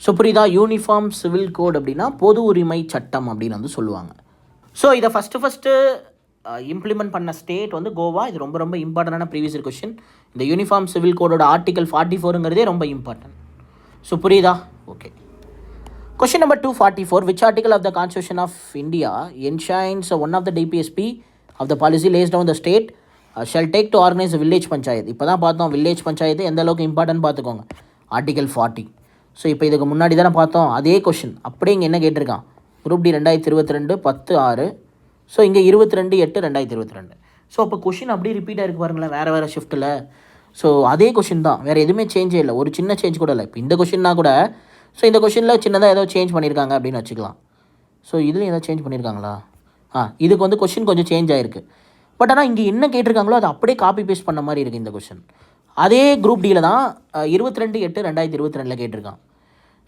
ஸோ புரியுதா? யூனிஃபார்ம் சிவில் கோட் அப்படின்னா பொது உரிமை சட்டம் அப்படின்னு வந்து சொல்லுவாங்க. ஸோ இதை ஃபஸ்ட்டு இம்ப்ளிமெண்ட் பண்ண ஸ்டேட் வந்து கோவா. இது ரொம்ப ரொம்ப இம்பார்ட்டண்டான ப்ரீவியஸ் இயர் கொஸ்டின். இந்த யூனிஃபார்ம் சிவில் கோடோட ஆர்டிகல் 44ங்கிறதே ரொம்ப இம்பார்ட்டன்ட். ஸோ புரியுதா? Okay. Question number 244, which article of the constitution of India enshrines one of the DPSP of the policy lays down the state shall take to organise village panchayat. இப்போ தான் பார்த்தோம் village panchayat எந்த அளவுக்கு important பார்த்துக்கோங்க. Article 40. So இப்போ இதுக்கு முன்னாடி தானே பார்த்தோம் அதே கொஷின். அப்படியே இங்கே என்ன கேட்டிருக்கான்? Group D 2022 10/6. ஸோ இங்கே 22/8/2022. ஸோ அப்போ கொஷின் அப்படியே ரிப்பீட் ஆகிருக்கு பாருங்களேன், வேறு ஷிஃப்ட்டில். ஸோ அதே கொஷின் தான், வேறு எதுவுமே சேஞ்சே இல்லை, ஒரு சின்ன சேஞ்ச் கூட இல்லை. இப்போ இந்த கொஷின்னா கூட, ஸோ இந்த கொஷினில் சின்னதாக ஏதோ சேஞ்ச் பண்ணியிருக்காங்க அப்படின்னு வச்சுக்கலாம். ஸோ இதுலேயும் ஏதோ சேஞ்ச் பண்ணியிருக்காங்களா? இதுக்கு வந்து கொஷின் கொஞ்சம் சேஞ்ச் ஆகிருக்கு. பட் ஆனால் இங்கே என்ன கேட்டிருக்காங்களோ அதை அப்படியே காப்பி பேஸ்ட் பண்ண மாதிரி இருக்குது இந்த கொஷின். அதே குரூப் டியில் தான் 22/8/2022 கேட்டிருக்கான்.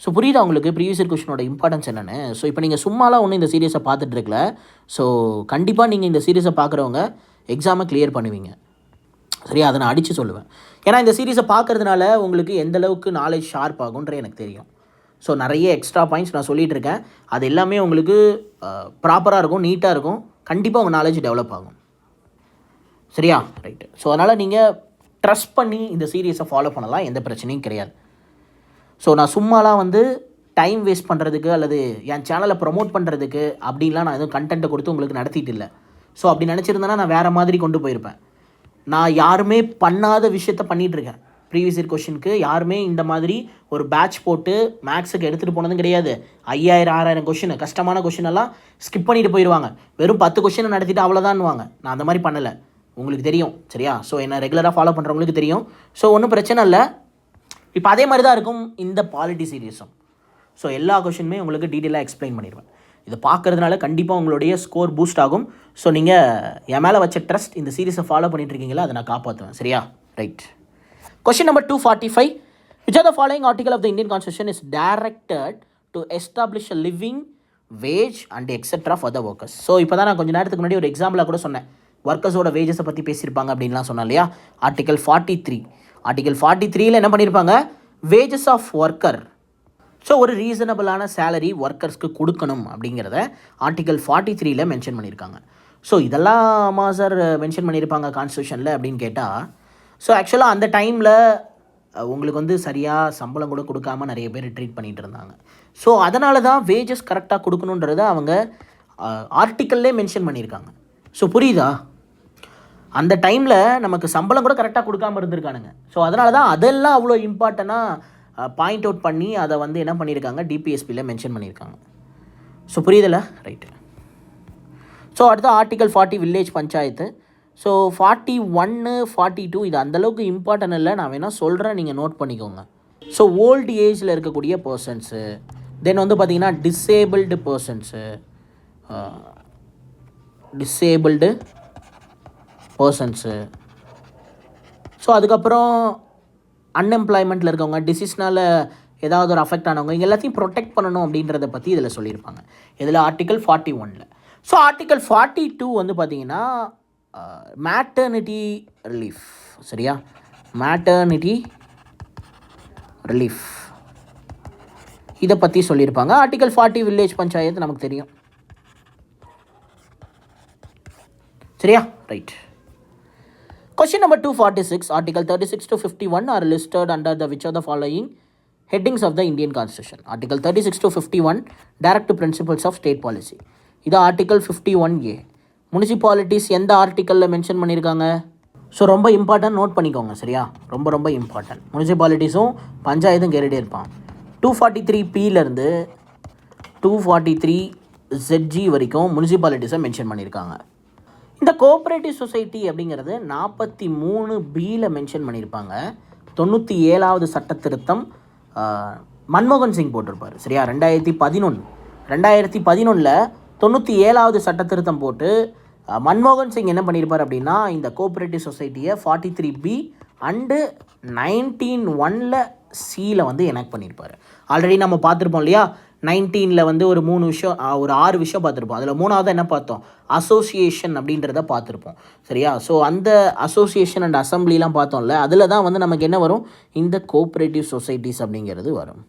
ஸோ புரியுதா உங்களுக்கு ப்ரீவியஸ் இயர் கொஷினோட இம்பார்ட்டன்ஸ் என்னென்னு? ஸோ இப்போ நீங்கள் சும்மாலாம் ஒன்றும் இந்த சீரியஸை பார்த்துட்டு இருக்கல. ஸோ கண்டிப்பாக நீங்கள் இந்த சீரியஸை பார்க்குறவங்க எக்ஸாமை கிளியர் பண்ணுவீங்க. சரியா? அதை நான் அடித்து சொல்லுவேன். ஏன்னா இந்த சீரீஸை பார்க்குறதுனால உங்களுக்கு எந்த அளவுக்கு நாலேஜ் ஷார்ப் ஆகுன்ற எனக்கு தெரியும். ஸோ நிறைய எக்ஸ்ட்ரா பாயிண்ட்ஸ் நான் சொல்லிகிட்டு இருக்கேன். அது எல்லாமே உங்களுக்கு ப்ராப்பராக இருக்கும், நீட்டாக இருக்கும். கண்டிப்பாக உங்கள் நாலேஜ் டெவலப் ஆகும். சரியா? ரைட்டு. ஸோ அதனால் நீங்கள் ட்ரஸ்ட் பண்ணி இந்த சீரீஸை ஃபாலோ பண்ணலாம், எந்த பிரச்சனையும் கிடையாது. ஸோ நான் சும்மாலாம் வந்து டைம் வேஸ்ட் பண்ணுறதுக்கு அல்லது என் சேனலை ப்ரொமோட் பண்ணுறதுக்கு அப்படின்லாம் நான் எதுவும் கண்டென்ட்டை கொடுத்து உங்களுக்கு நடத்திட்டு இல்லை. ஸோ அப்படி நினச்சிருந்தேன்னா நான் வேறு மாதிரி கொண்டு போயிருப்பேன். நான் யாருமே பண்ணாத விஷயத்த பண்ணிகிட்ருக்கேன். ப்ரீவியஸ் இயர் கொஷினுக்கு யாருமே இந்த மாதிரி ஒரு பேட்ச் போட்டு மேக்ஸுக்கு எடுத்துகிட்டு போனதும் கிடையாது. 5000-6000 கொஷின், கஷ்டமான கொஷினெல்லாம் ஸ்கிப் பண்ணிட்டு போயிடுவாங்க. வெறும் 10 கொஷினை நடத்திட்டு அவ்வளோதான்வாங்க. நான் அந்த மாதிரி பண்ணலை, உங்களுக்கு தெரியும். சரியா? ஸோ என்ன ரெகுலராக ஃபாலோ பண்ணுறவங்களுக்கு தெரியும். ஸோ ஒன்றும் பிரச்சனை இல்லை. இப்போ அதே மாதிரி தான் இருக்கும் இந்த பாலிட்டி சீரியஸும். ஸோ எல்லா கொஷினுமே உங்களுக்கு டீட்டெயிலாக எக்ஸ்பிளைன் பண்ணிடுவேன். இதை பார்க்குறதுனால கண்டிப்பாக உங்களுடைய ஸ்கோர் பூஸ்ட் ஆகும். ஸோ நீங்கள் என் மேலே வச்ச ட்ரஸ்ட், இந்த சீரீஸை ஃபாலோ பண்ணிட்டுருக்கீங்களா, அதை நான் காப்பாற்றுவேன். சரியா? Right. Question number 245, which are the following article of the Indian constitution is directed to establish a living wage and etcetera for the workers. So இப்போ தான் நான் கொஞ்சம் நேரத்துக்கு முன்னாடி ஒரு எக்ஸாம்பிளாக கூட சொன்னேன், ஒர்க்கர்ஸோட வேஜஸை பற்றி பேசியிருப்பாங்க அப்படின்லாம் சொன்னேன் இல்லையா? ஆர்டிகல் 43. ஆர்டிகல் 43ல் என்ன பண்ணியிருப்பாங்க? Wages of worker. ஸோ ஒரு ரீசனபிளான சேலரி ஒர்க்கர்ஸ்க்கு கொடுக்கணும் அப்படிங்கிறத ஆர்டிகல் 43ல் மென்ஷன் பண்ணியிருக்காங்க. ஸோ இதெல்லாம் சார் மென்ஷன் பண்ணியிருப்பாங்க கான்ஸ்டியூஷனில் அப்படின்னு கேட்டால், ஸோ ஆக்சுவலாக அந்த டைமில் உங்களுக்கு வந்து சரியாக சம்பளம் கூட கொடுக்காமல் நிறைய பேர் ட்ரீட் பண்ணிகிட்டு இருந்தாங்க. ஸோ அதனால தான் வேஜஸ் கரெக்டாக கொடுக்கணுன்றத அவங்க ஆர்டிக்கல்லே மென்ஷன் பண்ணியிருக்காங்க. ஸோ புரியுதா? அந்த டைமில் நமக்கு சம்பளம் கூட கரெக்டாக கொடுக்காமல் இருந்திருக்கானுங்க. ஸோ அதனால தான் அதெல்லாம் அவ்வளோ இம்பார்ட்டண்ட்டாக பாயிண்ட் அவுட் பண்ணி அதை வந்து என்ன பண்ணியிருக்காங்க, டிபிஎஸ்பியில் மென்ஷன் பண்ணியிருக்காங்க. ஸோ புரியுதில்ல? ரைட்டு. ஸோ அடுத்த ஆர்டிகல் 40 வில்லேஜ் பஞ்சாயத்து. ஸோ 41, 42 இது அந்தளவுக்கு இம்பார்ட்டன்ட் இல்லை, நான் வேணால் சொல்கிறேன், நீங்கள் நோட் பண்ணிக்கோங்க. ஸோ ஓல்டு ஏஜில் இருக்கக்கூடிய பர்சன்ஸு, தென் வந்து பார்த்திங்கன்னா டிசேபிள்டு பர்சன்ஸு, ஸோ அதுக்கப்புறம் அன்எம்ப்ளாய்மெண்ட்டில் இருக்கவங்க, டிசீஸ்னால் ஏதாவது ஒரு அஃபெக்ட் ஆனவங்க, இங்கே எல்லாத்தையும் ப்ரொடெக்ட் பண்ணணும் அப்படின்றத பற்றி இதில் சொல்லியிருப்பாங்க. இதில் ஆர்டிகல் 41. ஸோ ஆர்டிகல் 42 வந்து பார்த்திங்கன்னா மேட்டர்னிட்டி ரிலீஃப். சரியா? Maternity relief. இதை பற்றி சொல்லியிருப்பாங்க. ஆர்டிகல் 40 வில்லேஜ் பஞ்சாயத்து நமக்கு தெரியும். சரியா? Right. Question number 246, Article 36 to 51 are listed under the which of the following headings of the Indian Constitution? Article 36 to 51, Directive Principles of State Policy. இது Article 51A. Municipalities எந்த ஆர்டிக்கலில் mention பண்ணியிருக்காங்க? So ரொம்ப important, note பண்ணிக்கோங்க. சரியா? ரொம்ப ரொம்ப important. முனிசிபாலிட்டிஸும் பஞ்சாயத்தும் கேட்டுகிட்டே இருப்பான். 243Pலேருந்து 243ZG வரைக்கும் முனிசிபாலிட்டிஸை மென்ஷன் பண்ணியிருக்காங்க. இந்த கோஆப்ரேட்டிவ் சொசைட்டி அப்படிங்கிறது 43Bயில் மென்ஷன் பண்ணியிருப்பாங்க. 97வது சட்ட திருத்தம் மன்மோகன் சிங் போட்டிருப்பார். சரியா? 2011 97வது சட்ட திருத்தம் போட்டு மன்மோகன் சிங் என்ன பண்ணியிருப்பார் அப்படின்னா, இந்த கோஆப்ரேட்டிவ் சொசைட்டியை 43B அண்டு 1901 Cயில் வந்து எனாக்ட் பண்ணியிருப்பார். ஆல்ரெடி நம்ம பார்த்துருப்போம் இல்லையா? 19 ஒரு 3 விஷயம், ஒரு 6 விஷயம் பார்த்துருப்போம். அதில் 3வது என்ன பார்த்தோம்? அசோசியேஷன் அப்படின்றத பார்த்துருப்போம். சரியா? ஸோ அந்த அசோசியேஷன் அண்ட் அசம்பிளிலாம் பார்த்தோம்ல, அதில் தான் வந்து நமக்கு என்ன வரும்? இந்த கோஆப்ரேட்டிவ் சொசைட்டிஸ் அப்படிங்கிறது வரும்.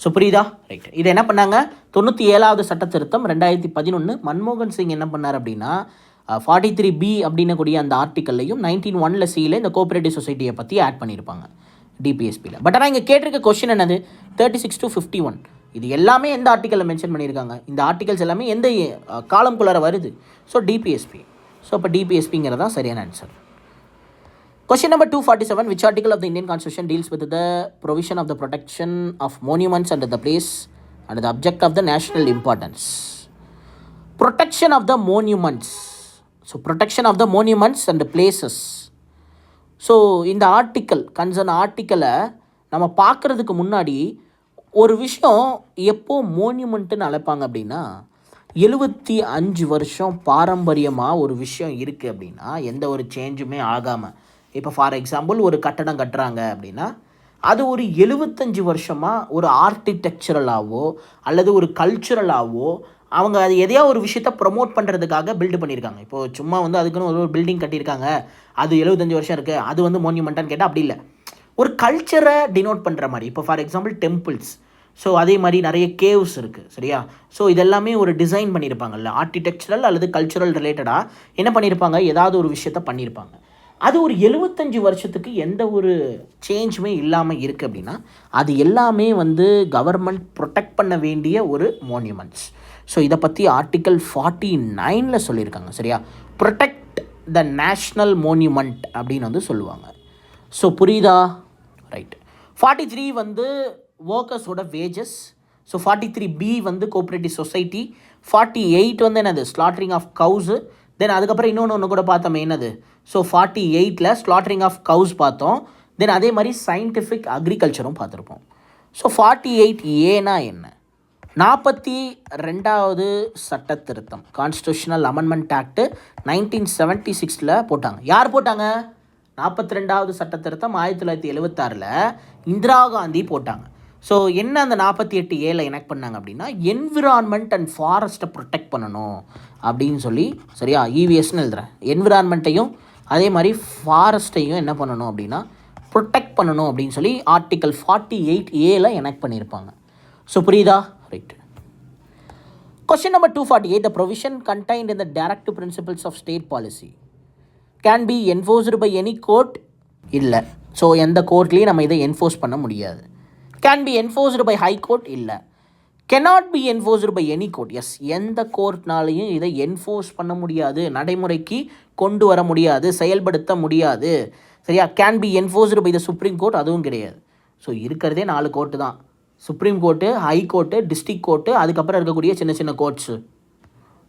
ஸோ புரியுதா? ரைட். இதை என்ன பண்ணாங்க? 97வது சட்ட திருத்தம் 2011 மன்மோகன் சிங் என்ன பண்ணார் அப்படின்னா 43B அப்படின்னக்கூடிய அந்த ஆர்டிக்கல்லையும் 1901 Cயில் இந்த கோஆப்ரேட்டிவ் சொசைட்டியை பற்றி ஆட் பண்ணியிருப்பாங்க டிபிஎஸ்பியில். பட் ஆனால் இங்கே கேட்டிருக்க கொஸ்டின் என்னது? 36 to 51. இது எல்லாமே எந்த ஆர்டிக்கலில் மென்ஷன் பண்ணியிருக்காங்க? இந்த ஆர்டிகல்ஸ் எல்லாமே எந்த காலம்குள்ளார வருது? So DPSP. ஸோ இப்போ டிபிஎஸ்பிங்கிறது தான் சரியான answer. Question number 247, which article of the Indian Constitution deals with the provision of the protection of monuments and the place and the object of the national importance? Protection of the monuments. So protection of the monuments and the places. So இந்த article, concern ஆர்டிக்கலை நம்ம பார்க்குறதுக்கு முன்னாடி ஒரு விஷயம் எப்போ மோன்யூமெண்ட்டுன்னு அழைப்பாங்க அப்படின்னா, 75 வருஷம் பாரம்பரியமாக ஒரு விஷயம் இருக்குது அப்படின்னா, எந்த ஒரு சேஞ்சுமே ஆகாமல். இப்போ ஃபார் எக்ஸாம்பிள் ஒரு கட்டடம் கட்டுறாங்க அப்படின்னா, அது ஒரு 75 வருஷமாக ஒரு ஆர்கிடெக்சரலாகவோ அல்லது ஒரு கல்ச்சுரலாகவோ அவங்க அது எதையோ ஒரு விஷயத்தை ப்ரொமோட் பண்ணுறதுக்காக பில்டு பண்ணியிருக்காங்க. இப்போது சும்மா வந்து அதுக்குன்னு ஒரு பில்டிங் கட்டியிருக்காங்க, அது 75 வருஷம் இருக்குது, அது வந்து மோன்யூமெண்ட்டான்னு கேட்டால் அப்படி இல்லை. ஒரு கல்ச்சரை டினோட் பண்ணுற மாதிரி. இப்போ ஃபார் எக்ஸாம்பிள் டெம்பிள்ஸ், ஸோ அதே மாதிரி நிறைய கேவ்ஸ் இருக்குது. சரியா? ஸோ இதெல்லாமே ஒரு டிசைன் பண்ணியிருப்பாங்கல்ல, ஆர்கிடெக்சரல் அல்லது கல்ச்சுரல் ரிலேட்டடாக என்ன பண்ணியிருப்பாங்க? ஏதாவது ஒரு விஷயத்த பண்ணியிருப்பாங்க. அது ஒரு 75 வருஷத்துக்கு எந்த ஒரு சேஞ்சுமே இல்லாமல் இருக்குது அப்படின்னா, அது எல்லாமே வந்து கவர்மெண்ட் ப்ரொடெக்ட் பண்ண வேண்டிய ஒரு மோன்யூமெண்ட்ஸ். ஸோ இதை பற்றி ஆர்டிக்கல் 49 சொல்லியிருக்காங்க. சரியா? ப்ரொடெக்ட் த நேஷ்னல் மோன்யூமெண்ட் அப்படின்னு வந்து சொல்லுவாங்க. ஸோ புரியுதா? ரைட். 43 வந்து ஒர்க்கர்ஸோட வேஜஸ். ஸோ 43B வந்து கோஆப்ரேட்டிவ் சொசைட்டி. 48 வந்து என்னது? Slaughtering of gauss. தென் அதுக்கப்புறம் இன்னொன்று கூட பார்த்தோமே, என்னது? ஸோ 48ல் ஸ்லாட்டரிங் ஆஃப் கவுஸ் பார்த்தோம். தென் அதே மாதிரி சயின்டிஃபிக் அக்ரிகல்ச்சரும் பார்த்துருப்போம். ஸோ 48Aனா என்ன? 42வது சட்ட திருத்தம், கான்ஸ்டியூஷனல் அமெண்ட்மெண்ட் ஆக்ட் 1976 போட்டாங்க. யார் போட்டாங்க? 42வது சட்ட திருத்தம் 1976 இந்திரா காந்தி போட்டாங்க. ஸோ என்ன அந்த 48Aல எனாக்ட் பண்ணாங்க அப்படின்னா, என்விரான்மெண்ட் அண்ட் ஃபாரஸ்ட்டை ப்ரொடெக்ட் பண்ணணும் அப்படின்னு சொல்லி. சரியா? இவிஎஸ்ன்னு எழுதுகிறேன். என்விரான்மெண்ட்டையும் அதே மாதிரி ஃபாரஸ்ட்டையும் என்ன பண்ணணும் அப்படின்னா ப்ரொடெக்ட் பண்ணணும் அப்படின்னு சொல்லி ஆர்டிக்கல் 48Aல எனாக்ட் பண்ணியிருப்பாங்க. ஸோ புரியுதா? Right. Question number 248, the provision contained in the directive principles of state policy can be enforced by any court? இல்லை. ஸோ எந்த கோர்ட்லேயும் நம்ம இதை என்ஃபோர்ஸ் பண்ண முடியாது. Can be enforced by high court? இல்லை. cannot be enforced by any court? Yes. எந்த கோர்ட்னாலையும் இதை என்ஃபோர்ஸ் பண்ண முடியாது, நடைமுறைக்கு கொண்டு வர முடியாது, செயல்படுத்த முடியாது. சரியா? Can be enforced by the supreme court? அதுவும் கிடையாது. ஸோ இருக்கிறதே 4 கோர்ட்டு தான். Supreme court, high court, district court, அதுக்கப்புறம் இருக்கக்கூடிய சின்ன சின்ன கோர்ட்ஸு.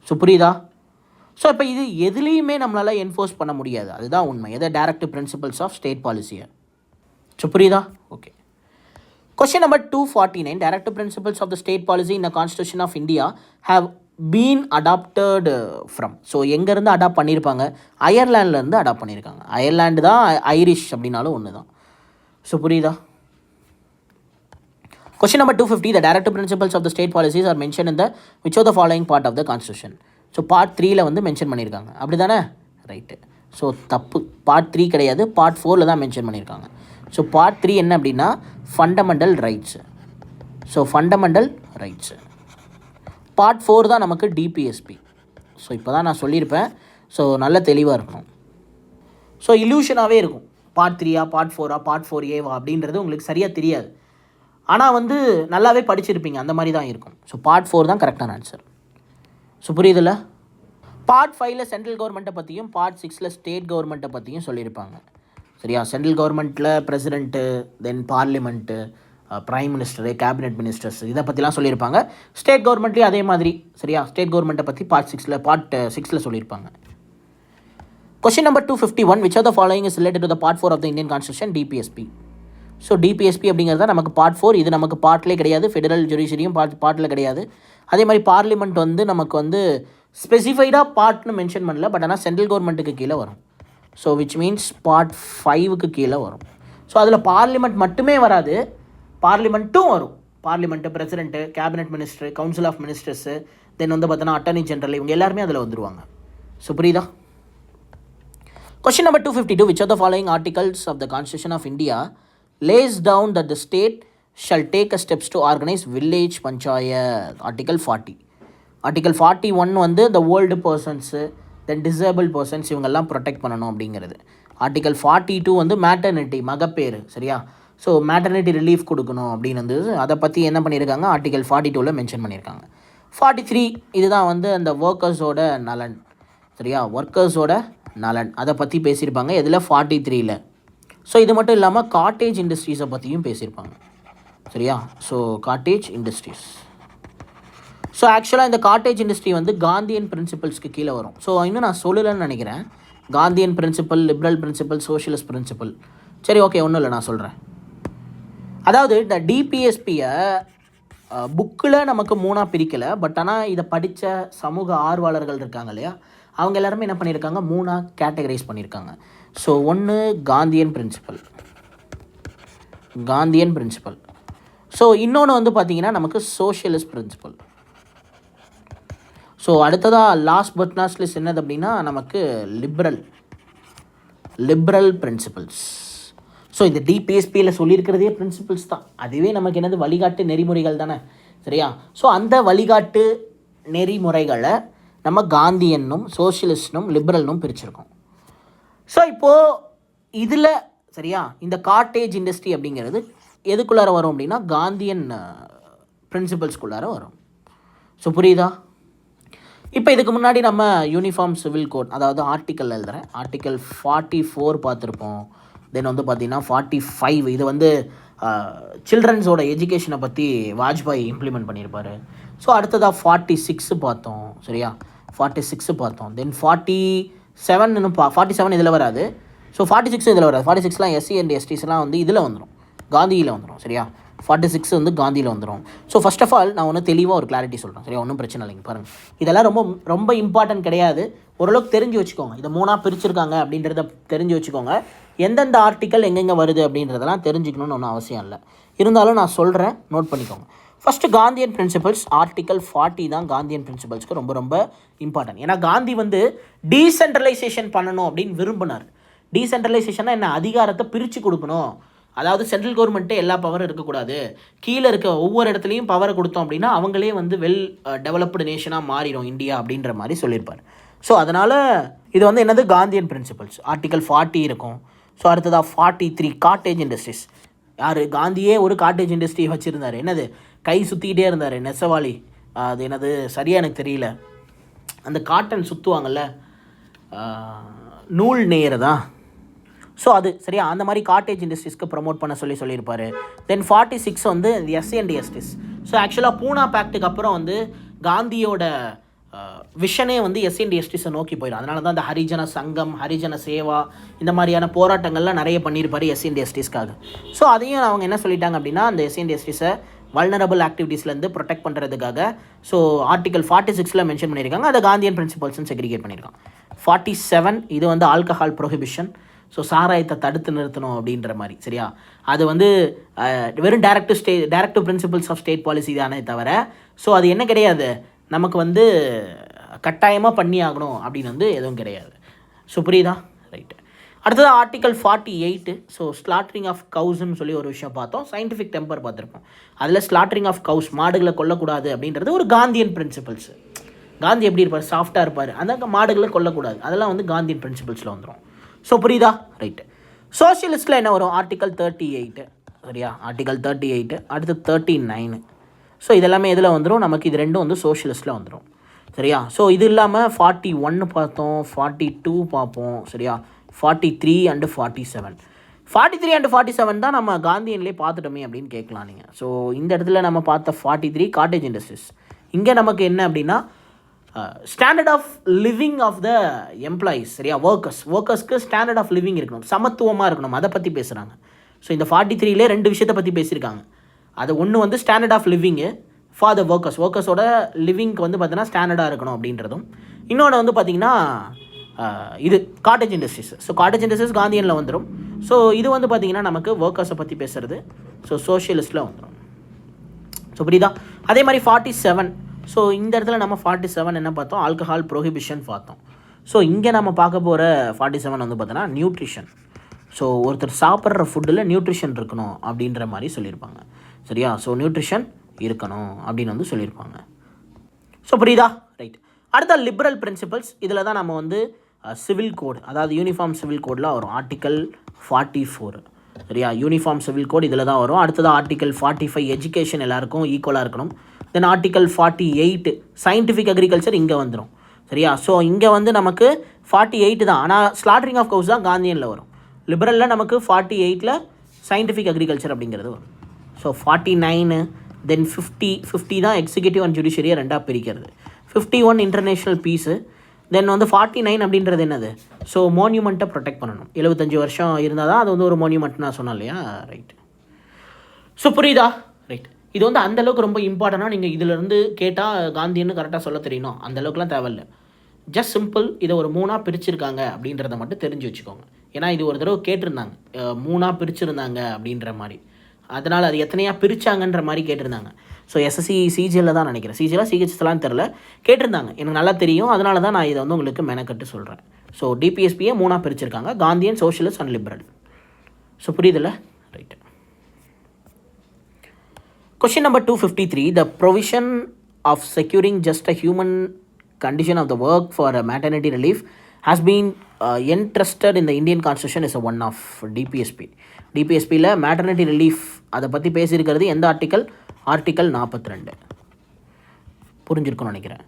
ஸோ புரியுதா? ஸோ இப்போ இது எதுலேயுமே நம்மளால் என்ஃபோர்ஸ் பண்ண முடியாது. அதுதான் உண்மை. எதை? டைரக்டிவ் பிரின்சிபல்ஸ் ஆஃப் ஸ்டேட் பாலிசியை. ஸோ புரியுதா? Okay. Question number 249, directive principles of the state policy in the Constitution of India have been adopted from. So எங்கேருந்து அடாப்ட் பண்ணியிருப்பாங்க? அயர்லாண்ட்லேருந்து அடாப்ட் பண்ணியிருக்காங்க. அயர்லாண்டு தான் ஐரிஷ் அப்படின்னாலும் ஒன்று தான். ஸோ புரியுதா? Question number 250, the directive principles of the state policies are mentioned in the which of the following part of the Constitution? So part 3ல வந்து மென்ஷன் பண்ணியிருக்காங்க. அப்படி தானே? ரைட்டு. ஸோ தப்பு. பார்ட் 3 கிடையாது, பார்ட் 4ல் தான் மென்ஷன் பண்ணியிருக்காங்க. ஸோ பார்ட் 3 என்ன அப்படின்னா fundamental rights. So fundamental rights. Part 4 தான் நமக்கு டிபிஎஸ்பி. ஸோ இப்போ தான் நான் சொல்லியிருப்பேன். ஸோ நல்ல தெளிவாக இருக்கணும். ஸோ இல்யூஷனாகவே இருக்கும், பார்ட் 3 பார்ட் 4 பார்ட் 4A அப்படின்றது உங்களுக்கு சரியாக தெரியாது. ஆனால் வந்து நல்லாவே படிச்சிருப்பீங்க, அந்த மாதிரி தான் இருக்கும். ஸோ பார்ட் 4 தான் கரெக்டான ஆன்சர். ஸோ புரியுதில்ல? பார்ட் 5ல் சென்ட்ரல் கவர்மெண்ட்டை பற்றியும் பார்ட் 6ல் ஸ்டேட் கவர்மெண்ட்டை பற்றியும் சொல்லியிருப்பாங்க. சரியா? சென்ட்ரல் கவர்மெண்ட்டில் president, then parliament, prime minister, cabinet ministers, இதை பற்றிலாம் சொல்லியிருப்பாங்க. ஸ்டேட் கவர்மெண்ட்லேயும் அதே மாதிரி. சரியா? ஸ்டேட் கவர்மெண்ட்டை பற்றி பார்ட் 6ல் சொல்லியிருப்பாங்க. Question number 251, which of the following is related to the part 4 of the Indian Constitution, DPSP? So DPSP அப்படிங்கிறது தான் நமக்கு பார்ட் 4. இது நமக்கு பார்ட்லேயே கிடையாது, ஃபெடரல் ஜுடிஷியரியும் பார்ட்டில் கிடையாது. அதே மாதிரி பார்லிமெண்ட் வந்து நமக்கு வந்து ஸ்பெசிஃபைடாக பார்ட்னு மென்ஷன் பண்ணல, பட் ஆனால் சென்ட்ரல் கவர்மெண்ட்டுக்கு கீழே வரும். ஸோ விச் மீன்ஸ் பார்ட் 5க்கு கீழே வரும். ஸோ அதில் பார்லிமெண்ட் மட்டுமே வராது, பார்லிமெண்ட்டும் வரும். Parliament, president, cabinet minister, council of ministers, then வந்து பார்த்தோன்னா அட்டர்னி ஜெனரல், இவங்க எல்லாருமே அதில் வந்துருவாங்க. ஸோ புரியுதா? Question number 252, which of the following articles of the Constitution of India lays down that the state shall take a steps to organize village panchayat? Article 40. Article 41 வந்து the old persons, then disabled persons, இவங்கெல்லாம் protect பண்ணணும் அப்படிங்கிறது. Article 42 வந்து maternity, மகப்பேறு. சரியா? So maternity relief கொடுக்கணும் அப்படின்னு வந்து அதை பற்றி என்ன பண்ணியிருக்காங்க, Article 42ல் மென்ஷன் பண்ணியிருக்காங்க. 43 இதுதான் வந்து அந்த ஒர்க்கர்ஸோட நலன். சரியா? ஒர்க்கர்ஸோட நலன் அதை பற்றி பேசியிருப்பாங்க. இதில் 43ல். ஸோ இது மட்டும் இல்லாமல் காட்டேஜ் இண்டஸ்ட்ரீஸை பற்றியும் பேசியிருப்பாங்க. சரியா? So cottage industries. ஸோ ஆக்சுவலாக இந்த காட்டேஜ் இண்டஸ்ட்ரி வந்து காந்தியன் பிரின்சிபல்ஸ்க்கு கீழே வரும். ஸோ இன்னும் நான் சொல்லலைன்னு நினைக்கிறேன். Gandhian principle, liberal principle, socialist principle. சரி, ஓகே, ஒன்றும் இல்லை, நான் சொல்கிறேன். அதாவது இந்த டிபிஎஸ்பியை புக்கில் நமக்கு 3ஆக பிரிக்கலை, பட் ஆனால் இதை படித்த சமூக ஆர்வலர்கள் இருக்காங்க இல்லையா, அவங்க எல்லாருமே என்ன பண்ணியிருக்காங்க, 3ஆக கேட்டகரைஸ் பண்ணியிருக்காங்க. ஸோ ஒன்று காந்தியன் பிரின்சிபல். ஸோ இன்னொன்று வந்து பார்த்திங்கன்னா நமக்கு சோஷியலிஸ்ட் பிரின்சிபல். ஸோ அடுத்ததாக லாஸ்ட் பட் நாட் லீஸ்ட் என்னது அப்படின்னா நமக்கு லிபரல் பிரின்சிபல்ஸ். ஸோ இந்த டிபிஎஸ்பியில் சொல்லியிருக்கிறதே பிரின்சிபல்ஸ் தான். அதுவே நமக்கு என்னது, வழிகாட்டு நெறிமுறைகள் தானே. சரியா? ஸோ அந்த வழிகாட்டு நெறிமுறைகளை நம்ம காந்தியனும் சோஷியலிஸ்ட்னும் லிபரல்னும் பிரிச்சிருக்கோம். ஸோ இப்போது இதில் சரியா இந்த காட்டேஜ் இண்டஸ்ட்ரி அப்படிங்கிறது எதுக்குள்ளார வரும் அப்படின்னா காந்தியன் பிரின்சிபல்ஸ்குள்ளார வரும். ஸோ புரியுதா? இப்போ இதுக்கு முன்னாடி நம்ம யூனிஃபார்ம் சிவில் கோட், அதாவது ஆர்டிக்கல் எழுதுகிறேன், ஆர்டிக்கல் 44 பார்த்துருப்போம். தென் வந்து பார்த்திங்கன்னா 45 இது வந்து சில்ட்ரன்ஸோட எஜுகேஷனை பற்றி வாஜ்பாய் இம்ப்ளிமெண்ட் பண்ணியிருப்பார். ஸோ அடுத்ததாக 46 பார்த்தோம். சரியா? 46 பார்த்தோம். தென் 47 இதில் வராது. ஸோ 46 இதில் வராது. 46லாம் எஸ்சி அண்ட் எஸ்டிஸ்லாம் வந்து இதில் வந்துடும், காந்தியில் வந்துடும். சரியா? 46 வந்து காந்தியில் வந்துடும். ஸோ ஃபர்ஸ்ட் ஆஃப் ஆல் நான் ஒன்று தெளிவாக ஒரு கிளாரிட்டி சொல்கிறேன். சரியா? ஒன்றும் பிரச்சனை இல்லைங்க. பாருங்கள், இதெல்லாம் ரொம்ப ரொம்ப இம்பார்ட்டன்ட் கிடையாது. ஓரளவுக்கு தெரிஞ்சு வச்சுக்கோங்க. இதை 3ஆக பிரிச்சிருக்காங்க அப்படின்றத தெரிஞ்சு வச்சுக்கோங்க. எந்தெந்த ஆர்டிக்கல் எங்கெங்கே வருது அப்படின்றதெல்லாம் தெரிஞ்சுக்கணும்னு ஒன்றும் அவசியம் இல்லை. இருந்தாலும் நான் சொல்கிறேன், நோட் பண்ணிக்கோங்க. ஃபஸ்ட்டு காந்தியன் பிரின்சிபல்ஸ், ஆர்டிக்கல் 40 தான் காந்தியன் பிரின்சிபல்ஸ்க்கு ரொம்ப ரொம்ப இம்பார்ட்டன்ட். ஏன்னா காந்தி வந்து டீசென்ட்ரலைசேஷன் பண்ணணும் அப்படின்னு விரும்பினார். டீசென்ட்ரலைசேஷன்னா என்ன, அதிகாரத்தை பிரித்து கொடுக்கணும். அதாவது சென்ட்ரல் கவர்மெண்ட்டே எல்லா பவரும் இருக்கக்கூடாது, கீழே இருக்க ஒவ்வொரு இடத்துலையும் பவரை கொடுத்தோம் அப்படின்னா அவங்களே வந்து வெல் டெவலப்டு நேஷனாக மாறிடும் இந்தியா அப்படின்ற மாதிரி சொல்லியிருப்பார். ஸோ அதனால் இது வந்து என்னது, காந்தியன் பிரின்சிபல்ஸ். ஆர்டிக்கல் 40 இருக்கும். ஸோ அடுத்ததாக 43 காட்டேஜ் இண்டஸ்ட்ரீஸ். யார், காந்தியே ஒரு காட்டேஜ் இண்டஸ்ட்ரி வச்சுருந்தார். என்னது, கை சுற்றிக்கிட்டே இருந்தார், நெசவாளி. அது என்னது சரியாக எனக்கு தெரியல, அந்த காட்டன் சுற்றுவாங்கள்ல, நூல் நெய்யறதா. ஸோ அது சரியா, அந்த மாதிரி காட்டேஜ் இண்டஸ்ட்ரீஸ்க்கு ப்ரமோட் பண்ண சொல்லியிருப்பார். தென் 46 வந்து எஸ்சி அண்ட் எஸ்டிஸ். ஸோ ஆக்சுவலாக பூனா பேக்ட்டுக்கு அப்புறம் வந்து காந்தியோட விஷனே வந்து எஸ்சி அண்ட் எஸ்டிஸை நோக்கி போயிடும். அதனால தான் இந்த ஹரிஜன சங்கம், ஹரிஜன சேவா, இந்த மாதிரியான போராட்டங்கள்லாம் நிறைய பண்ணியிருப்பார் எஸ்சி அண்ட் எஸ்டிஸ்க்காக. ஸோ அதையும் அவங்க என்ன சொல்லிட்டாங்க அப்படின்னா, அந்த எஸ்சி அண்ட் எஸ்டிஸை வல்னரபிள் ஆக்டிவிட்டீஸ்லேருந்து ப்ரொடெக்ட் பண்ணுறதுக்காக ஸோ ஆர்டிகல் 46 மென்ஷன் பண்ணியிருக்காங்க. அதை காந்தியன் பிரின்சிபல்ஸ்னு செக்ரிகேட் பண்ணியிருக்காங்க. 47 இது வந்து ஆல்கஹால் ப்ரொஹிபிஷன். ஸோ சாராயத்தை தடுத்து நிறுத்தணும் அப்படின்ற மாதிரி. சரியா? அது வந்து வெறும் directive principles of state policy தானே தவிர, ஸோ அது என்ன கிடையாது, நமக்கு வந்து கட்டாயமாக பண்ணி ஆகணும் அப்படின்னு வந்து எதுவும் கிடையாது. ஸோ புரியுதா? ரைட்டு. அடுத்தது ஆர்டிகல் 48. ஸோ ஸ்லாட்ரிங் ஆஃப் கவுஸ்ன்னு சொல்லி ஒரு விஷயம் பார்த்தோம். சயின்டிஃபிக் டெம்பர் பார்த்துருப்போம். அதில் ஸ்லாட்ரிங் ஆஃப் கவுஸ், மாடுகளை கொல்லக்கூடாது அப்படின்றது ஒரு காந்தியன் பிரின்சிபல்ஸ். காந்தி எப்படி இருப்பார், சாஃப்டாக இருப்பார், அந்த மாடுகளை கொல்லக்கூடாது, அதெல்லாம் வந்து காந்தியன் பிரின்சிபல்ஸில் வந்துடும். ஸோ புரியுதா? ரைட்டு. சோஷியலிஸ்ட்டில் என்ன வரும்? ஆர்டிகல் 38. சரியா? ஆர்டிகல் 38. அடுத்து 39. ஸோ இதெல்லாமே இதில் வந்துடும். நமக்கு இது ரெண்டும் வந்து சோஷியலிஸ்ட்டில் வந்துடும். சரியா? ஸோ இது இல்லாமல் 41 பார்த்தோம், 42 பார்ப்போம். சரியா? 43 அண்டு 47. 43 அண்டு 47 தான் நம்ம காந்தியன்லேயே பார்த்துட்டோமே அப்படின்னு கேட்கலாம் நீங்கள். ஸோ இந்த இடத்துல நம்ம பார்த்த 43 காட்டேஜ் இண்டஸ்ட்ரீஸ். இங்கே நமக்கு என்ன அப்படின்னா standard of living of the employees. சரியா? ஒர்க்கர்ஸ்க்கு ஸ்டாண்டர்ட் ஆஃப் லிவிங் இருக்கணும், சமத்துவமாக இருக்கணும், அதை பற்றி பேசுகிறாங்க. ஸோ இந்த 43லே 2 விஷயத்தை பற்றி பேசியிருக்காங்க. அது ஒன்று வந்து standard of living for the ஒர்க்கர்ஸோட லிவிங்க்கு வந்து பார்த்தீங்கன்னா ஸ்டாண்டர்டாக இருக்கணும் அப்படின்றதும், இன்னொன்று வந்து பார்த்திங்கன்னா இது cottage industries. So cottage industries காந்தியனில் வந்துடும். ஸோ இது வந்து பார்த்திங்கன்னா நமக்கு ஒர்க்கர்ஸை பற்றி பேசுகிறது. ஸோ சோஷியலிஸ்ட்டில் வந்துடும். ஸோ புரியுதா? அதே மாதிரி 47. ஸோ இந்த இடத்துல நம்ம 47 என்ன பார்த்தோம்? ஆல்கஹால் ப்ரோஹிபிஷன் பார்த்தோம். ஸோ இங்கே நம்ம பார்க்க போகிற 47 வந்து பார்த்தோன்னா நியூட்ரிஷன். ஸோ ஒருத்தர் சாப்பிட்ற ஃபுட்டில் நியூட்ரிஷன் இருக்கணும் அப்படின்ற மாதிரி சொல்லியிருப்பாங்க. சரியா? ஸோ நியூட்ரிஷன் இருக்கணும் அப்படின்னு வந்து சொல்லியிருப்பாங்க. ஸோ புரியுதா? ரைட். அடுத்த லிபரல் பிரின்சிபல்ஸ். இதில் தான் நம்ம வந்து சிவில் கோட், அதாவது யூனிஃபார்ம் சிவில் கோடில் வரும். ஆர்டிக்கல் 44. சரியா? யூனிஃபார்ம் சிவில் கோட் இதில் தான் வரும். அடுத்தது ஆர்டிக்கல் 45 எஜுகேஷன் எல்லாருக்கும் ஈக்குவலாக இருக்கணும். தென் ஆர்டிக்கல் 48 சயின்டிஃபிக் அக்ரிகல்ச்சர் இங்கே வந்துடும். சரியா? ஸோ இங்கே வந்து நமக்கு 48 தான், ஆனால் ஸ்லாட்ரிங் ஆஃப் கவுஸ் தான் காந்தியனில் வரும். லிபரலில் நமக்கு 48ல் சயின்டிஃபிக் அக்ரிகல்ச்சர் அப்படிங்கிறது வரும். ஸோ 49, தென் 50 தான் எக்ஸிக்யூட்டிவ் அண்ட் ஜுடிஷியரியை ரெண்டாக பிரிக்கிறது. 51 இன்டர்நேஷ்னல் பீஸு. தென் வந்து 49 அப்படின்றது என்னது? ஸோ மோன்யூமெண்ட்டை ப்ரொடெக்ட் பண்ணணும். 75 வருஷம் இருந்தால் தான் அது வந்து ஒரு மோன்யூமெண்ட் நான் சொன்னேன் இல்லையா? ரைட். ஸோ புரியுதா? ரைட். இது வந்து அந்தளவுக்கு ரொம்ப இம்பார்ட்டண்ட்டாக நீங்கள் இதிலேருந்து கேட்டால் காந்தின்னு கரெக்டாக சொல்ல தெரியணும், அந்தளவுக்குலாம் தேவையில்லை. ஜஸ்ட் சிம்பிள் இதை ஒரு 3ஆக பிரிச்சிருக்காங்க அப்படின்றத மட்டும் தெரிஞ்சு வச்சுக்கோங்க. ஏன்னா இது ஒரு தடவை கேட்டிருந்தாங்க, 3ஆக பிரிச்சிருந்தாங்க அப்படின்ற மாதிரி. அதனால் அது எத்தனையாக பிரித்தாங்கன்ற மாதிரி கேட்டிருந்தாங்க. ஸோ எஸ்எஸ்சி சிஜிஎல்ல தான் நினைக்கிறேன், சிஹெச்எஸ்லாம் தெரில, கேட்டிருந்தாங்க. எனக்கு நல்லா தெரியும், அதனால தான் நான் இதை வந்து உங்களுக்கு மெனக்கட்டு சொல்கிறேன். ஸோ டிபிஎஸ்பியை 3ஆக பிரிச்சிருக்காங்க, Gandhian, socialist and liberal. So புரியுதில்ல? Right. Question number 253. The provision of securing just a human condition of the work for a maternity relief has been entrusted in the Indian Constitution is a one of DPSP. DPSPயில் maternity relief அதை பற்றி பேசியிருக்கிறது எந்த article? Article 42. புரிஞ்சிருக்கும்னு நினைக்கிறேன்.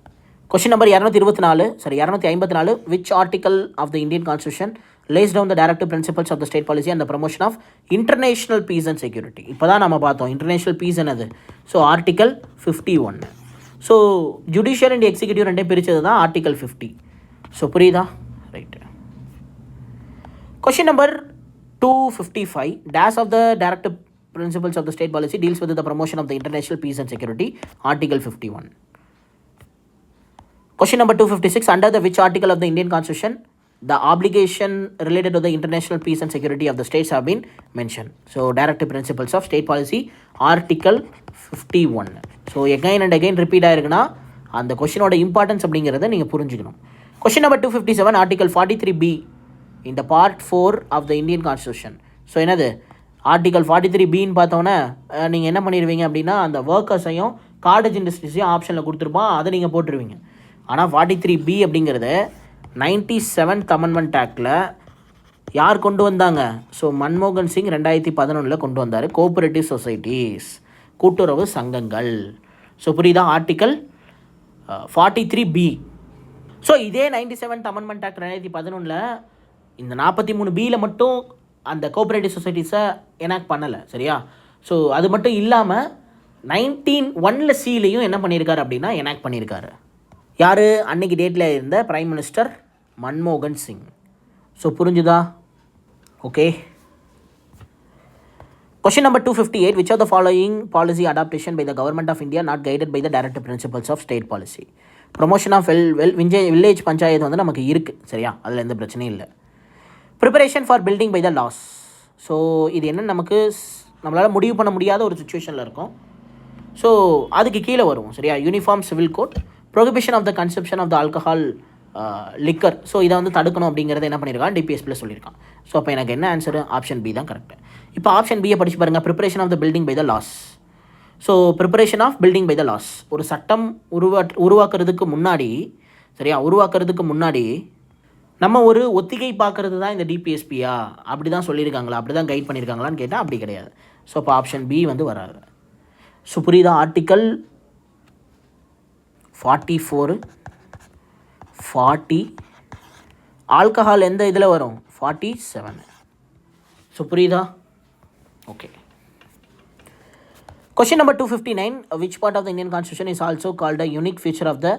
Question number 254. Which article of the Indian Constitution lays down the directive principles of the state policy and the promotion of international peace and security? இப்போ தான் நம்ம பார்த்தோம் international piece என்னது. So article 51. So judicial and executive ரெண்டே பிரித்தது தான் article 50. So புரியுதா? Right. Question number 255. Dash of the directive principles of the state policy deals with the promotion of the international peace and security. Article 51. Question number 256. Under the which article of the Indian Constitution the obligation related to the international peace and security of the states have been mentioned? So directive principles of state policy, article 51. So again and again repeat ஆயிருக்குன்னா அந்த கொஸ்டினோட importance அப்படிங்கிறத நீங்கள் புரிஞ்சுக்கணும். Question number 257. Article 43B இந்த part 4 of the Indian constitution. So என்னது? Article 43பின்னு பார்த்தோன்னே நீங்கள் என்ன பண்ணிடுவீங்க அப்படின்னா அந்த ஒர்க்கர்ஸையும் காட்டேஜ் இண்டஸ்ட்ரீஸையும் ஆப்ஷனில் கொடுத்துருப்பான், அதை நீங்கள் போட்டுருவீங்க. ஆனால் 43B அப்படிங்கிறது 97th அமெண்ட்மெண்ட் ஆக்டில் யார் கொண்டு வந்தாங்க? ஸோ மன்மோகன் சிங் 2011 கொண்டு வந்தார். கோஆபரேட்டிவ் சொசைட்டிஸ், கூட்டுறவு சங்கங்கள். ஸோ புரியுதா? Article 43B. ஸோ இதே 97th அமெண்ட்மெண்ட் ஆக்ட் 2011 இந்த 43Bயில் மட்டும் அந்த கோஆபரேட்டிவ் சொசைட்டிஸை எனாக்ட் பண்ணலை. சரியா? ஸோ அது மட்டும் இல்லாமல் 1901 சிலையும் என்ன பண்ணியிருக்காரு அப்படின்னா எனாக்ட் பண்ணியிருக்காரு. யார்? அன்னைக்கு டேட்டில் இருந்த பிரைம் மினிஸ்டர் மன்மோகன் சிங். ஸோ புரிஞ்சுதா? Okay. Question number 258. Which of the following policy adaptation by the government of India not guided by the directive principles of state policy? Promotion of village panchayat வந்து நமக்கு இருக்குது. சரியா? அதில் எந்த பிரச்சனையும் இல்லை. Preparation for building by the laws. So இது என்ன நமக்கு நம்மளால் முடிவு பண்ண முடியாத ஒரு சுச்சுவேஷனில் இருக்கும். ஸோ அதுக்கு கீழே வரும். சரியா? Uniform civil code, prohibition of the consumption of the alcohol liquor. So இதை வந்து தடுக்கணும் அப்படிங்கிறத என்ன பண்ணியிருக்கான்? டிபிஎஸ் ப்ளஸ் சொல்லியிருக்கான். ஸோ அப்போ எனக்கு என்ன ஆன்சரு? ஆப்ஷன் பி தான் கரெக்ட். இப்போ ஆப்ஷன் பியை படித்து பாருங்கள். Preparation of the building by the laws. So preparation of building by the laws, ஒரு சட்டம் உருவாக்குறதுக்கு முன்னாடி, சரியா, உருவாக்குறதுக்கு முன்னாடி நம்ம ஒரு ஒத்திகை பார்க்குறது தான் இந்த டிபிஎஸ்பியா? அப்படி தான் சொல்லியிருக்காங்களா, அப்படி தான் கைட் பண்ணியிருக்காங்களான்னு கேட்டால் அப்படி கிடையாது. ஸோ அப்போ ஆப்ஷன் பி வந்து வராது. ஸோ புரியுதா? ஆர்டிக்கல் 44, 40, ஆல்கஹால் எந்த இதில் வரும்? 47. ஸோ புரியுதா? Okay. Question number 259, which part of the Indian Constitution is also called a unique feature of the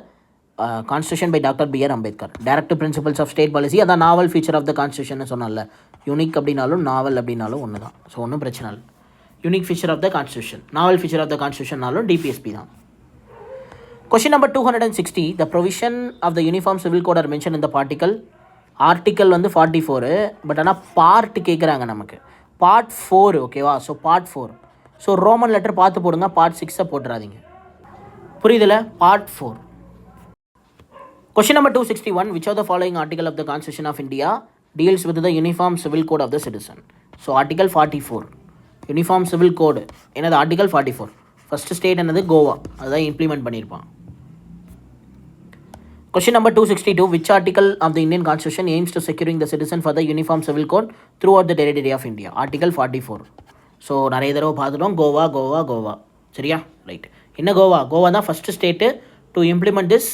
Constitution by Dr. B.R. Ambedkar? Directive Principles of State Policy, அதான் novel feature of the constitution சொன்னால. Unique அப்படின்னாலும் novel அப்படின்னாலும் ஒன்று தான். So ஒன்றும் பிரச்சனை இல்லை. Unique feature of the constitution, novel feature of the கான்ஸ்டியூஷன்னாலும் டிபிஎஸ்பி தான். Question number 260, the provision of the Uniform Civil Code are mentioned in the article வந்து 44, பட் ஆனால் பார்ட் கேட்குறாங்க நமக்கு. பார்ட் 4, ஓகேவா? So part 4. So Roman letter பார்த்து போடுங்க, part 6 போட்டுறாதீங்க. புரியுதில்ல? Part 4. Question number 261, which of the following article of the Constitution of India deals with the Uniform Civil Code of the Citizen? So article 44, Uniform Civil Code என்னது? article 44. First state என்னது? கோவா. அதுதான் implement பண்ணியிருப்பான். Question number 262, which article of the Indian Constitution aims to securing the citizen for the Uniform Civil Code throughout the territory of India? article 44. So நிறைய தடவை பார்த்துட்டோம். கோவா கோவா கோவா, சரியா? Right. என்ன கோவா? கோவா தான் first state to implement this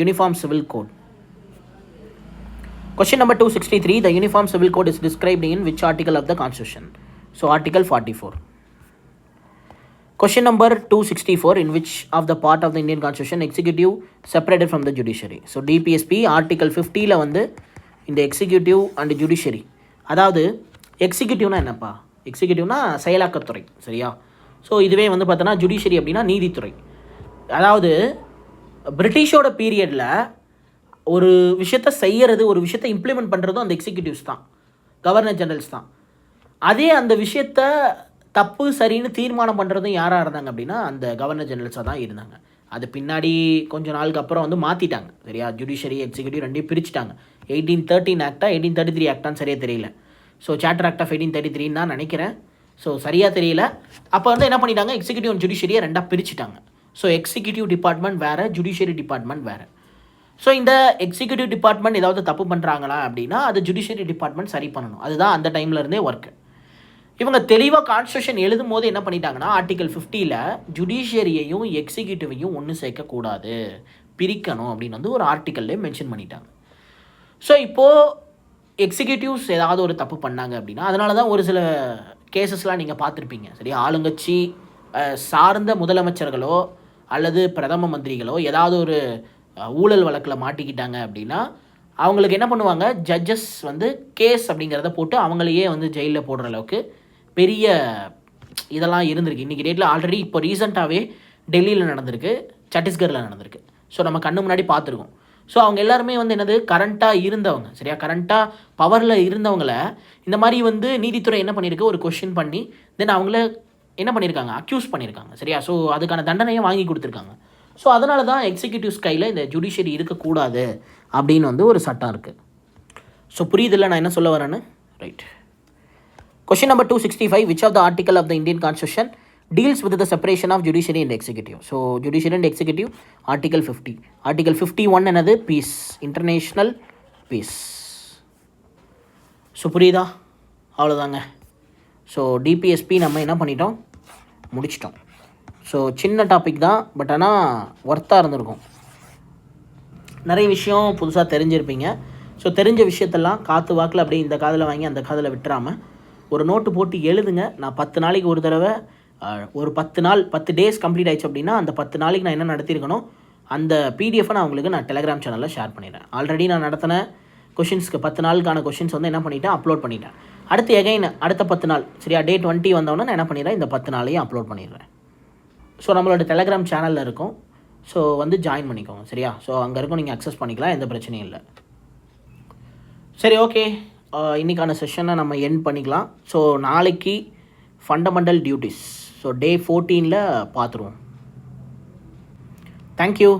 uniform civil code. Question number 263, the Uniform Civil Code is described in which article of the Constitution? So article 44. Question number 264, in which of the part of the Indian Constitution executive separated from the judiciary? So DPSP article 50ல வந்து இந்த executive and judiciary, அதாவது எக்ஸிக்யூட்டிவ்னா என்னப்பா? எக்ஸிக்யூட்டிவ்னா செயலாக்கத்துறை, சரியா? So இதுவே வந்து பார்த்தோன்னா judiciary அப்படின்னா நீதித்துறை. அதாவது பிரிட்டிஷோட பீரியடில் ஒரு விஷயத்தை செய்கிறது, ஒரு விஷயத்தை இம்ப்ளிமெண்ட் பண்ணுறதும் அந்த எக்ஸிக்யூட்டிவ்ஸ் தான், கவர்னர் ஜெனரல்ஸ் தான். அதே அந்த விஷயத்தை தப்பு சரின்னு தீர்மானம் பண்ணுறதும் யாராக இருந்தாங்க அப்படின்னா அந்த கவர்னர் ஜெனரல்ஸாக தான் இருந்தாங்க. அது பின்னாடி கொஞ்சம் நாளுக்கு அப்புறம் வந்து மாற்றிட்டாங்க, சரியா? ஜுடிஷியரி எக்ஸிக்யூட்டிவ் ரெண்டையும் பிரிச்சுட்டாங்க. 1813 ஆக்டா 1833 ஆக்டான்னு சரியாக தெரியல. ஸோ சார்ட்டர் ஆக்ட் ஆஃப் 1833 தான் நினைக்கிறேன். ஸோ சரியாக தெரியல. அப்போ வந்து என்ன பண்ணிட்டாங்க? எக்ஸிக்யூட்டிவ் அண்ட் ஜுடிஷியரியை ரெண்டாக பிரிச்சுட்டாங்க. ஸோ எக்ஸிக்யூட்டிவ் டிபார்ட்மெண்ட் வேறு, ஜுடிஷியரி டிபார்ட்மெண்ட் வேறு. ஸோ இந்த எக்ஸிக்யூட்டிவ் டிபார்ட்மெண்ட் ஏதாவது தப்பு பண்ணுறாங்களா அப்படின்னா அது ஜுடிஷியரி டிபார்ட்மெண்ட் சரி பண்ணணும். அதுதான் அந்த டைமில் இருந்தே ஒர்க்கு. இவங்க தெளிவாக கான்ஸ்டியூஷன் எழுதும் போது என்ன பண்ணிட்டாங்கன்னா ஆர்டிகல் 50ல் ஜுடிஷியரியையும் எக்ஸிக்யூட்டிவையும் ஒன்று சேர்க்கக்கூடாது, பிரிக்கணும் அப்படின்னு வந்து ஒரு ஆர்டிக்கல்லே மென்ஷன் பண்ணிட்டாங்க. ஸோ இப்போது எக்ஸிக்யூட்டிவ்ஸ் ஏதாவது ஒரு தப்பு பண்ணாங்க அப்படின்னா, அதனால தான் ஒரு சில கேசஸ்லாம் நீங்கள் பார்த்துருப்பீங்க, சரியா? ஆளுங்கட்சி சார்ந்த முதலமைச்சர்களோ அல்லது பிரதம மந்திரிகளோ ஏதாவது ஒரு ஊழல் வழக்கில் மாட்டிக்கிட்டாங்க அப்படின்னா அவங்களுக்கு என்ன பண்ணுவாங்க? ஜட்ஜஸ் வந்து கேஸ் அப்படிங்கிறத போட்டு அவங்களையே வந்து ஜெயிலில் போடுற அளவுக்கு பெரிய இதெல்லாம் இருந்திருக்கு. இன்றைக்கி டேட்டில் ஆல்ரெடி இப்போ ரீசெண்டாகவே டெல்லியில் நடந்திருக்கு, சத்தீஸ்கரில் நடந்திருக்கு. ஸோ நம்ம கண்ணு முன்னாடி பார்த்துருக்கோம். ஸோ அவங்க எல்லாருமே வந்து என்னது? கரண்ட்டாக இருந்தவங்க, சரியா? கரண்ட்டாக பவரில் இருந்தவங்கள இந்த மாதிரி வந்து நீதித்துறை என்ன பண்ணியிருக்கு? ஒரு கொஸ்டின் பண்ணி தென் அவங்கள என்ன பண்ணியிருக்காங்க? அக்யூஸ் பண்ணியிருக்காங்க, சரியா? ஸோ அதுக்கான தண்டனையை வாங்கி கொடுத்துருக்காங்க. ஸோ அதனால தான் எக்ஸிக்யூட்டிவ்ஸ் கையில் இந்த ஜுடிஷியரி இருக்கக்கூடாது அப்படின்னு வந்து ஒரு சட்டம் இருக்குது. ஸோ புரியுதில்ல நான் என்ன சொல்ல வரேன்னு? Right. Question number 265, which of the article of the Indian Constitution deals with the separation of judiciary and executive? So judiciary and executive, article 50. Article 51 என்னது? Piece, international piece. ஸோ புரியுதா? அவ்வளோதாங்க. ஸோ டிபிஎஸ்பி நம்ம என்ன பண்ணிட்டோம்? முடிச்சிட்டோம். So சின்ன topic தான், but ஆனால் ஒர்த்தாக இருந்திருக்கும். நிறைய விஷயம் புதுசாக தெரிஞ்சிருப்பீங்க. ஸோ தெரிஞ்ச விஷயத்தெல்லாம் காற்று வாக்கில் அப்படியே இந்த காதில் வாங்கி அந்த காதில் விட்டுறாமல் ஒரு நோட்டு போட்டு எழுதுங்க. நான் 10 நாளைக்கு ஒரு தடவை, ஒரு 10 டேஸ் கம்ப்ளீட் ஆயிடுச்சு அப்படின்னா அந்த 10 நாளைக்கு நான் என்ன நடத்தியிருக்கணும் அந்த பிடிஎஃபை நான் உங்களுக்கு டெலிகிராம் சேனலில் ஷேர் பண்ணிடுறேன். ஆல்ரெடி நான் நடத்தின கொஷின்ஸ்க்கு 10 நாளுக்கான கொஷின்ஸ் வந்து என்ன பண்ணிவிட்டேன்? அப்லோட் பண்ணிட்டேன். அடுத்து எகைன் அடுத்த 10 நாள், சரியா? டே 20 வந்தோடனே நான் என்ன பண்ணிடுறேன்? இந்த 10 நாளையும் அப்லோட் பண்ணிடுறேன். ஸோ நம்மளோட டெலிகிராம் சேனலில் இருக்கும். ஸோ வந்து ஜாயின் பண்ணிக்கோங்க, சரியா? ஸோ அங்கே இருக்கும், நீங்கள் அக்சஸ் பண்ணிக்கலாம், எந்த பிரச்சனையும் இல்லை. சரி, ஓகே. இன்றைக்கான செஷனை நம்ம எண்ட் பண்ணிக்கலாம். ஸோ நாளைக்கு ஃபண்டமெண்டல் டியூட்டிஸ், ஸோ டே 14ல் பார்த்துருவோம். தேங்க்யூ.